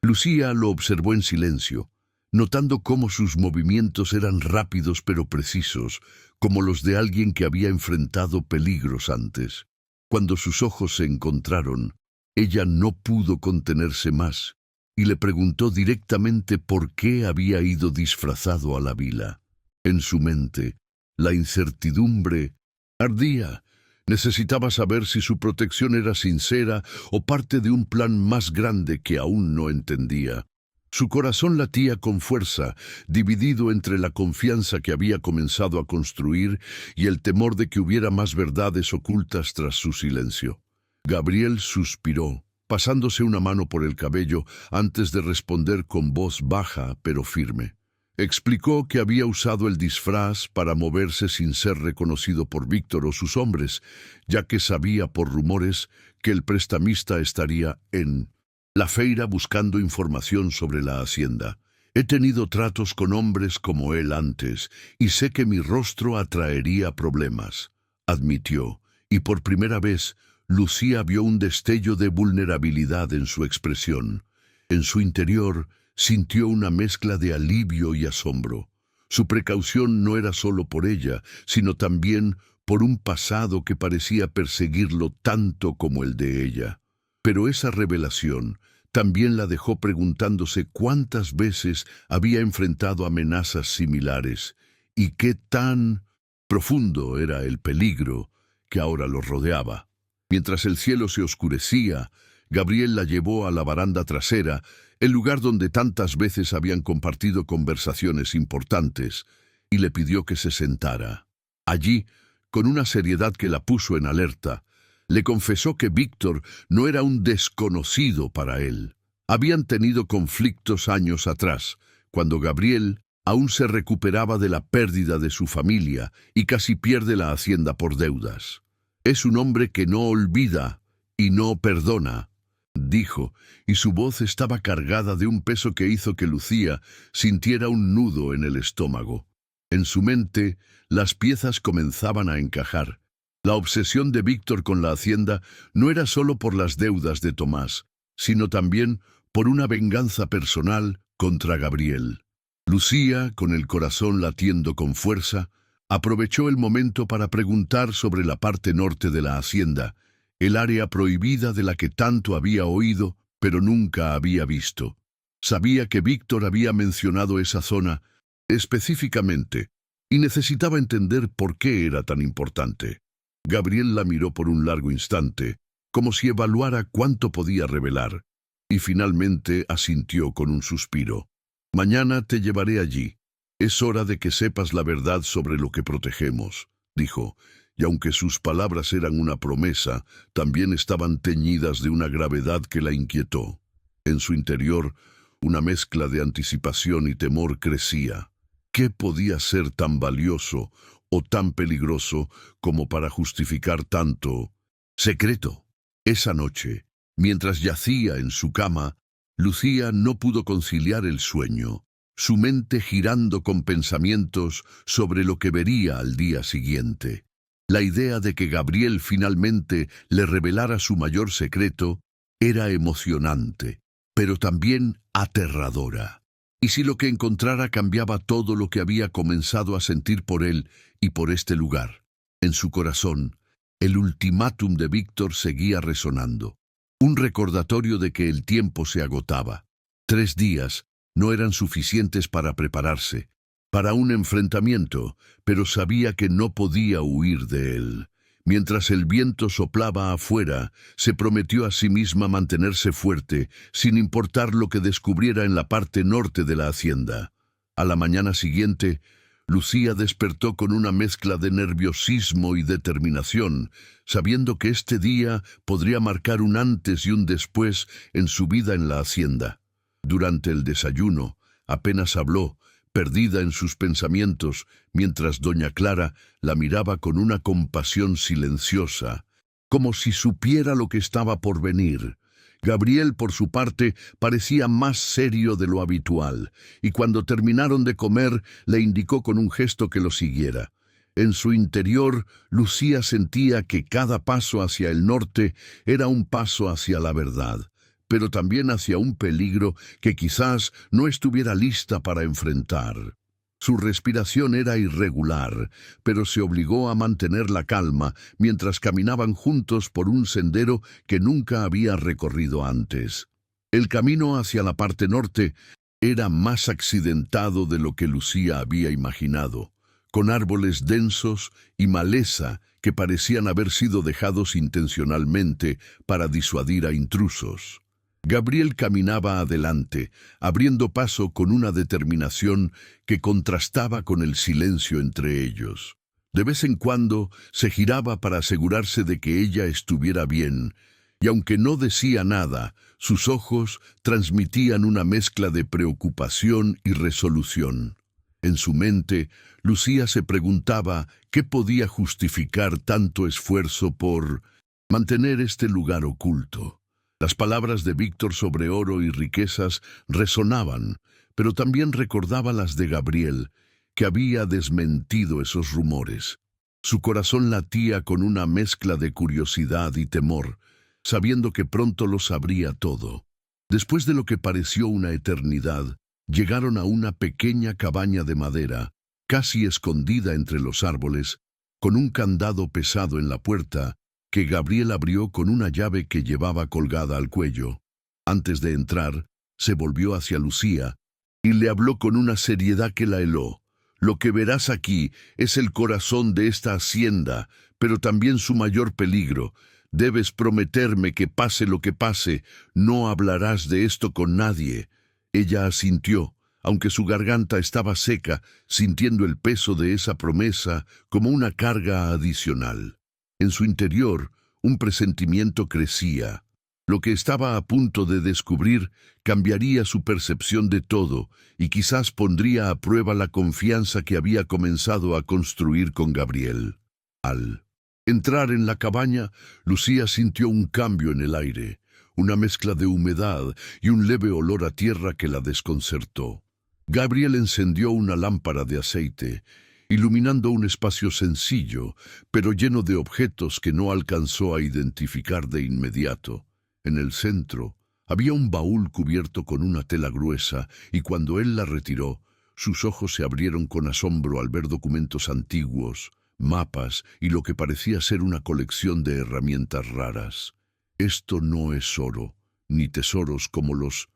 Lucía lo observó en silencio, notando cómo sus movimientos eran rápidos pero precisos, como los de alguien que había enfrentado peligros antes. Cuando sus ojos se encontraron, ella no pudo contenerse más y le preguntó directamente por qué había ido disfrazado a la vila. En su mente, la incertidumbre ardía. Necesitaba saber si su protección era sincera o parte de un plan más grande que aún no entendía. Su corazón latía con fuerza, dividido entre la confianza que había comenzado a construir y el temor de que hubiera más verdades ocultas tras su silencio. Gabriel suspiró, pasándose una mano por el cabello antes de responder con voz baja pero firme. Explicó que había usado el disfraz para moverse sin ser reconocido por Víctor o sus hombres, ya que sabía por rumores que el prestamista estaría en la feira buscando información sobre la hacienda. He tenido tratos con hombres como él antes, y sé que mi rostro atraería problemas, admitió, y por primera vez Lucía vio un destello de vulnerabilidad en su expresión. En su interior sintió una mezcla de alivio y asombro. Su precaución no era solo por ella, sino también por un pasado que parecía perseguirlo tanto como el de ella. Pero esa revelación también la dejó preguntándose cuántas veces había enfrentado amenazas similares y qué tan profundo era el peligro que ahora lo rodeaba. Mientras el cielo se oscurecía, Gabriel la llevó a la baranda trasera, el lugar donde tantas veces habían compartido conversaciones importantes, y le pidió que se sentara. Allí, con una seriedad que la puso en alerta, le confesó que Víctor no era un desconocido para él. Habían tenido conflictos años atrás, cuando Gabriel aún se recuperaba de la pérdida de su familia y casi pierde la hacienda por deudas. Es un hombre que no olvida y no perdona, dijo, y su voz estaba cargada de un peso que hizo que Lucía sintiera un nudo en el estómago. En su mente, las piezas comenzaban a encajar. La obsesión de Víctor con la hacienda no era solo por las deudas de Tomás, sino también por una venganza personal contra Gabriel. Lucía, con el corazón latiendo con fuerza, aprovechó el momento para preguntar sobre la parte norte de la hacienda, el área prohibida de la que tanto había oído, pero nunca había visto. Sabía que Víctor había mencionado esa zona específicamente y necesitaba entender por qué era tan importante. Gabriel la miró por un largo instante, como si evaluara cuánto podía revelar, y finalmente asintió con un suspiro. Mañana te llevaré allí. Es hora de que sepas la verdad sobre lo que protegemos, dijo, y aunque sus palabras eran una promesa, también estaban teñidas de una gravedad que la inquietó. En su interior, una mezcla de anticipación y temor crecía. ¿Qué podía ser tan valioso o tan peligroso como para justificar tanto secreto? Esa noche, mientras yacía en su cama, Lucía no pudo conciliar el sueño, su mente girando con pensamientos sobre lo que vería al día siguiente. La idea de que Gabriel finalmente le revelara su mayor secreto era emocionante, pero también aterradora. ¿Y si lo que encontrara cambiaba todo lo que había comenzado a sentir por él y por este lugar? En su corazón, el ultimátum de Víctor seguía resonando. Un recordatorio de que el tiempo se agotaba. 3 días no eran suficientes para prepararse, para un enfrentamiento, pero sabía que no podía huir de él. Mientras el viento soplaba afuera, se prometió a sí misma mantenerse fuerte, sin importar lo que descubriera en la parte norte de la hacienda. A la mañana siguiente, Lucía despertó con una mezcla de nerviosismo y determinación, sabiendo que este día podría marcar un antes y un después en su vida en la hacienda. Durante el desayuno, apenas habló, perdida en sus pensamientos, mientras doña Clara la miraba con una compasión silenciosa, como si supiera lo que estaba por venir. Gabriel, por su parte, parecía más serio de lo habitual, y cuando terminaron de comer, le indicó con un gesto que lo siguiera. En su interior, Lucía sentía que cada paso hacia el norte era un paso hacia la verdad, pero también hacia un peligro que quizás no estuviera lista para enfrentar. Su respiración era irregular, pero se obligó a mantener la calma mientras caminaban juntos por un sendero que nunca había recorrido antes. El camino hacia la parte norte era más accidentado de lo que Lucía había imaginado, con árboles densos y maleza que parecían haber sido dejados intencionalmente para disuadir a intrusos. Gabriel caminaba adelante, abriendo paso con una determinación que contrastaba con el silencio entre ellos. De vez en cuando se giraba para asegurarse de que ella estuviera bien, y aunque no decía nada, sus ojos transmitían una mezcla de preocupación y resolución. En su mente, Lucía se preguntaba qué podía justificar tanto esfuerzo por mantener este lugar oculto. Las palabras de Víctor sobre oro y riquezas resonaban, pero también recordaba las de Gabriel, que había desmentido esos rumores. Su corazón latía con una mezcla de curiosidad y temor, sabiendo que pronto lo sabría todo. Después de lo que pareció una eternidad, llegaron a una pequeña cabaña de madera, casi escondida entre los árboles, con un candado pesado en la puerta, que Gabriel abrió con una llave que llevaba colgada al cuello. Antes de entrar, se volvió hacia Lucía y le habló con una seriedad que la heló. Lo que verás aquí es el corazón de esta hacienda, pero también su mayor peligro. Debes prometerme que pase lo que pase, no hablarás de esto con nadie. Ella asintió, aunque su garganta estaba seca, sintiendo el peso de esa promesa como una carga adicional. En su interior, un presentimiento crecía. Lo que estaba a punto de descubrir cambiaría su percepción de todo y quizás pondría a prueba la confianza que había comenzado a construir con Gabriel. Al entrar en la cabaña, Lucía sintió un cambio en el aire, una mezcla de humedad y un leve olor a tierra que la desconcertó. Gabriel encendió una lámpara de aceite, iluminando un espacio sencillo, pero lleno de objetos que no alcanzó a identificar de inmediato. En el centro había un baúl cubierto con una tela gruesa, y cuando él la retiró, sus ojos se abrieron con asombro al ver documentos antiguos, mapas y lo que parecía ser una colección de herramientas raras. Esto no es oro, ni tesoros como los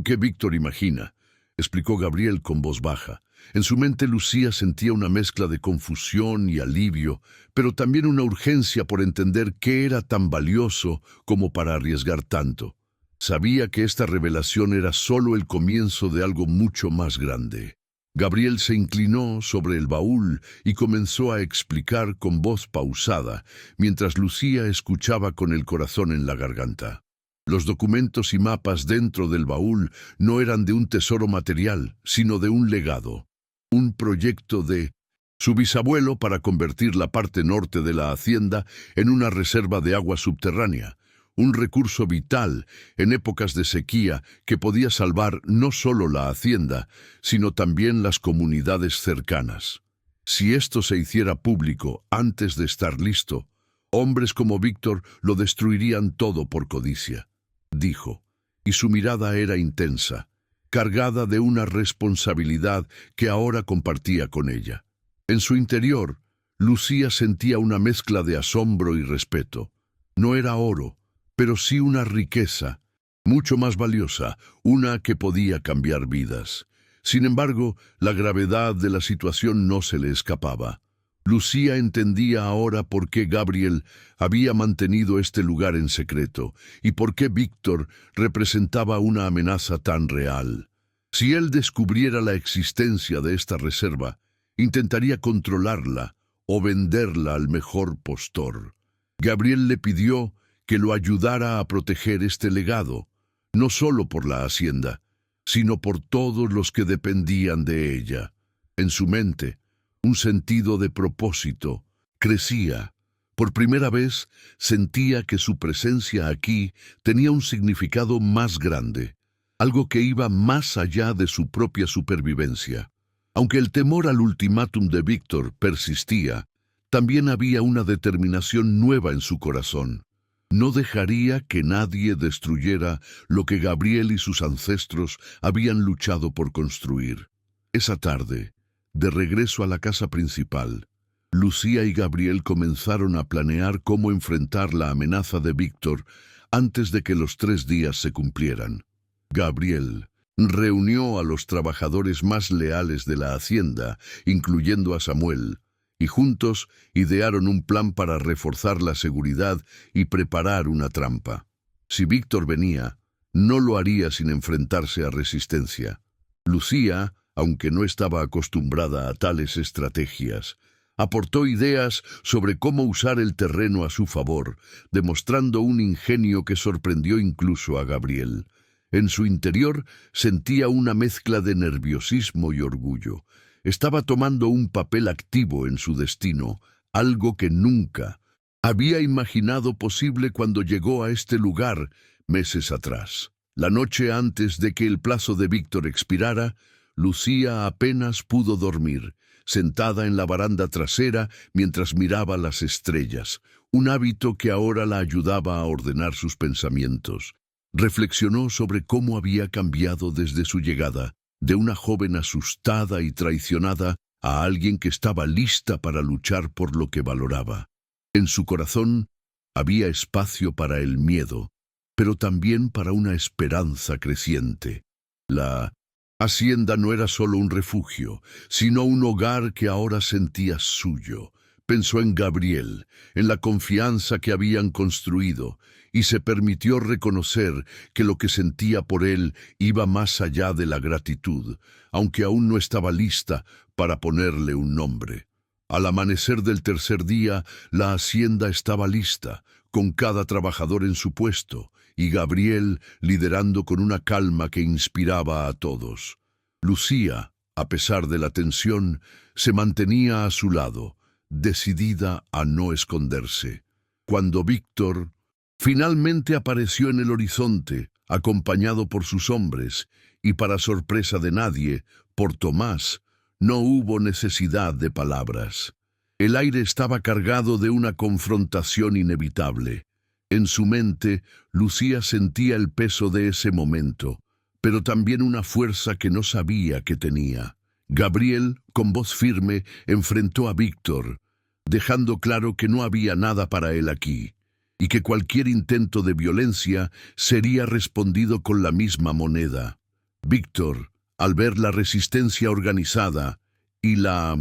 que Víctor imagina, explicó Gabriel con voz baja. En su mente Lucía sentía una mezcla de confusión y alivio, pero también una urgencia por entender qué era tan valioso como para arriesgar tanto. Sabía que esta revelación era solo el comienzo de algo mucho más grande. Gabriel se inclinó sobre el baúl y comenzó a explicar con voz pausada, mientras Lucía escuchaba con el corazón en la garganta. Los documentos y mapas dentro del baúl no eran de un tesoro material, sino de un legado. Un proyecto de su bisabuelo para convertir la parte norte de la hacienda en una reserva de agua subterránea, un recurso vital en épocas de sequía que podía salvar no solo la hacienda, sino también las comunidades cercanas. Si esto se hiciera público antes de estar listo, hombres como Víctor lo destruirían todo por codicia, dijo, y su mirada era intensa, cargada de una responsabilidad que ahora compartía con ella. En su interior, Lucía sentía una mezcla de asombro y respeto. No era oro, pero sí una riqueza, mucho más valiosa, una que podía cambiar vidas. Sin embargo, la gravedad de la situación no se le escapaba. Lucía entendía ahora por qué Gabriel había mantenido este lugar en secreto y por qué Víctor representaba una amenaza tan real. Si él descubriera la existencia de esta reserva, intentaría controlarla o venderla al mejor postor. Gabriel le pidió que lo ayudara a proteger este legado, no solo por la hacienda, sino por todos los que dependían de ella. En su mente, un sentido de propósito crecía. Por primera vez sentía que su presencia aquí tenía un significado más grande, algo que iba más allá de su propia supervivencia. Aunque el temor al ultimátum de Víctor persistía, también había una determinación nueva en su corazón. No dejaría que nadie destruyera lo que Gabriel y sus ancestros habían luchado por construir. Esa tarde, de regreso a la casa principal, Lucía y Gabriel comenzaron a planear cómo enfrentar la amenaza de Víctor antes de que los 3 días se cumplieran. Gabriel reunió a los trabajadores más leales de la hacienda, incluyendo a Samuel, y juntos idearon un plan para reforzar la seguridad y preparar una trampa. Si Víctor venía, no lo haría sin enfrentarse a resistencia. Lucía, aunque no estaba acostumbrada a tales estrategias, aportó ideas sobre cómo usar el terreno a su favor, demostrando un ingenio que sorprendió incluso a Gabriel. En su interior sentía una mezcla de nerviosismo y orgullo. Estaba tomando un papel activo en su destino, algo que nunca había imaginado posible cuando llegó a este lugar meses atrás. La noche antes de que el plazo de Víctor expirara, Lucía apenas pudo dormir, sentada en la baranda trasera mientras miraba las estrellas, un hábito que ahora la ayudaba a ordenar sus pensamientos. Reflexionó sobre cómo había cambiado desde su llegada, de una joven asustada y traicionada a alguien que estaba lista para luchar por lo que valoraba. En su corazón había espacio para el miedo, pero también para una esperanza creciente. La hacienda no era solo un refugio, sino un hogar que ahora sentía suyo. Pensó en Gabriel, en la confianza que habían construido, y se permitió reconocer que lo que sentía por él iba más allá de la gratitud, aunque aún no estaba lista para ponerle un nombre. Al amanecer del tercer día, la hacienda estaba lista, con cada trabajador en su puesto, y Gabriel liderando con una calma que inspiraba a todos. Lucía, a pesar de la tensión, se mantenía a su lado, decidida a no esconderse. Cuando Víctor finalmente apareció en el horizonte, acompañado por sus hombres, y para sorpresa de nadie, por Tomás, no hubo necesidad de palabras. El aire estaba cargado de una confrontación inevitable. En su mente, Lucía sentía el peso de ese momento, pero también una fuerza que no sabía que tenía. Gabriel, con voz firme, enfrentó a Víctor, dejando claro que no había nada para él aquí, y que cualquier intento de violencia sería respondido con la misma moneda. Víctor, al ver la resistencia organizada y la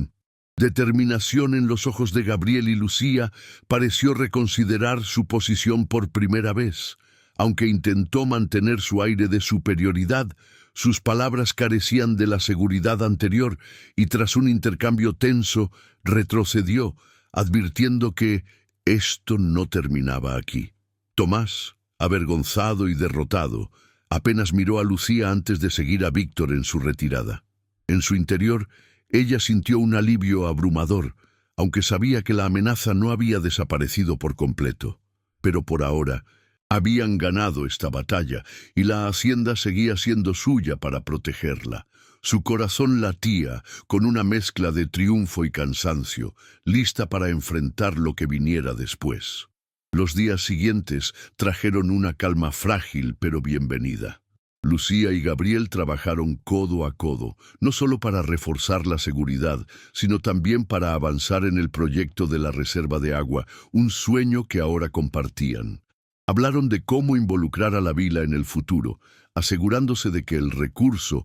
determinación en los ojos de Gabriel y Lucía, pareció reconsiderar su posición por primera vez. Aunque intentó mantener su aire de superioridad, sus palabras carecían de la seguridad anterior y tras un intercambio tenso, retrocedió, advirtiendo que esto no terminaba aquí. Tomás, avergonzado y derrotado, apenas miró a Lucía antes de seguir a Víctor en su retirada. En su interior, ella sintió un alivio abrumador, aunque sabía que la amenaza no había desaparecido por completo. Pero por ahora, habían ganado esta batalla y la hacienda seguía siendo suya para protegerla. Su corazón latía con una mezcla de triunfo y cansancio, lista para enfrentar lo que viniera después. Los días siguientes trajeron una calma frágil pero bienvenida. Lucía y Gabriel trabajaron codo a codo, no solo para reforzar la seguridad, sino también para avanzar en el proyecto de la reserva de agua, un sueño que ahora compartían. Hablaron de cómo involucrar a la vila en el futuro, asegurándose de que el recurso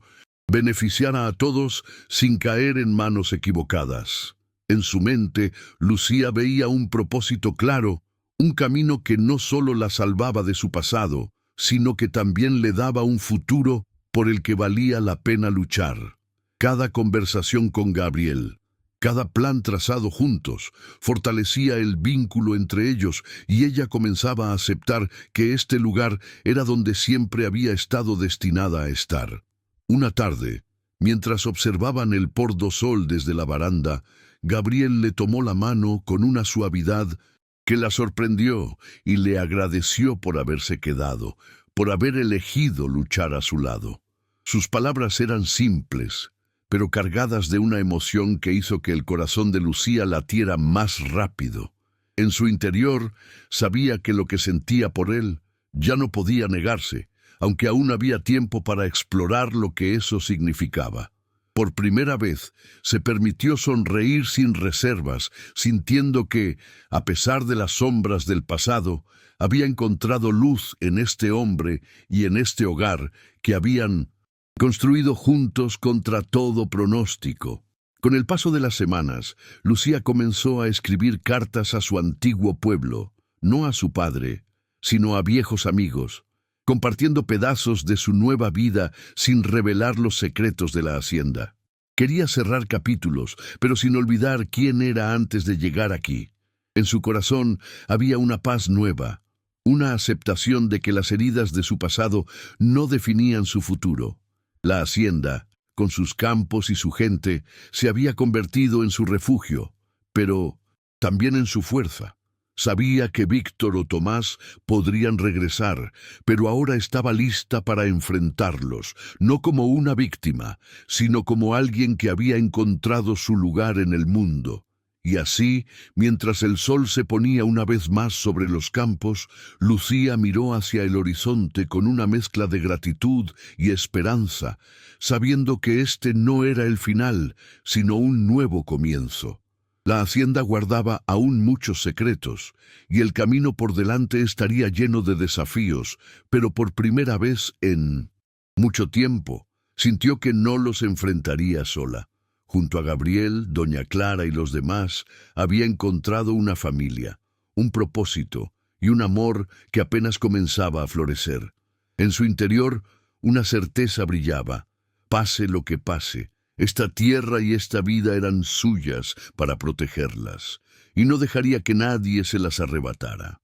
beneficiara a todos sin caer en manos equivocadas. En su mente, Lucía veía un propósito claro, un camino que no solo la salvaba de su pasado, sino que también le daba un futuro por el que valía la pena luchar. Cada conversación con Gabriel, cada plan trazado juntos, fortalecía el vínculo entre ellos y ella comenzaba a aceptar que este lugar era donde siempre había estado destinada a estar. Una tarde, mientras observaban el pordo sol desde la baranda, Gabriel le tomó la mano con una suavidad que la sorprendió y le agradeció por haberse quedado, por haber elegido luchar a su lado. Sus palabras eran simples, pero cargadas de una emoción que hizo que el corazón de Lucía latiera más rápido. En su interior sabía que lo que sentía por él ya no podía negarse, aunque aún había tiempo para explorar lo que eso significaba. Por primera vez se permitió sonreír sin reservas, sintiendo que, a pesar de las sombras del pasado, había encontrado luz en este hombre y en este hogar que habían construido juntos contra todo pronóstico. Con el paso de las semanas, Lucía comenzó a escribir cartas a su antiguo pueblo, no a su padre, sino a viejos amigos, compartiendo pedazos de su nueva vida sin revelar los secretos de la hacienda. Quería cerrar capítulos, pero sin olvidar quién era antes de llegar aquí. En su corazón había una paz nueva, una aceptación de que las heridas de su pasado no definían su futuro. La hacienda, con sus campos y su gente, se había convertido en su refugio, pero también en su fuerza. Sabía que Víctor o Tomás podrían regresar, pero ahora estaba lista para enfrentarlos, no como una víctima, sino como alguien que había encontrado su lugar en el mundo. Y así, mientras el sol se ponía una vez más sobre los campos, Lucía miró hacia el horizonte con una mezcla de gratitud y esperanza, sabiendo que este no era el final, sino un nuevo comienzo. La hacienda guardaba aún muchos secretos, y el camino por delante estaría lleno de desafíos, pero por primera vez en mucho tiempo, sintió que no los enfrentaría sola. Junto a Gabriel, doña Clara y los demás, había encontrado una familia, un propósito y un amor que apenas comenzaba a florecer. En su interior, una certeza brillaba. Pase lo que pase, esta tierra y esta vida eran suyas para protegerlas, y no dejaría que nadie se las arrebatara.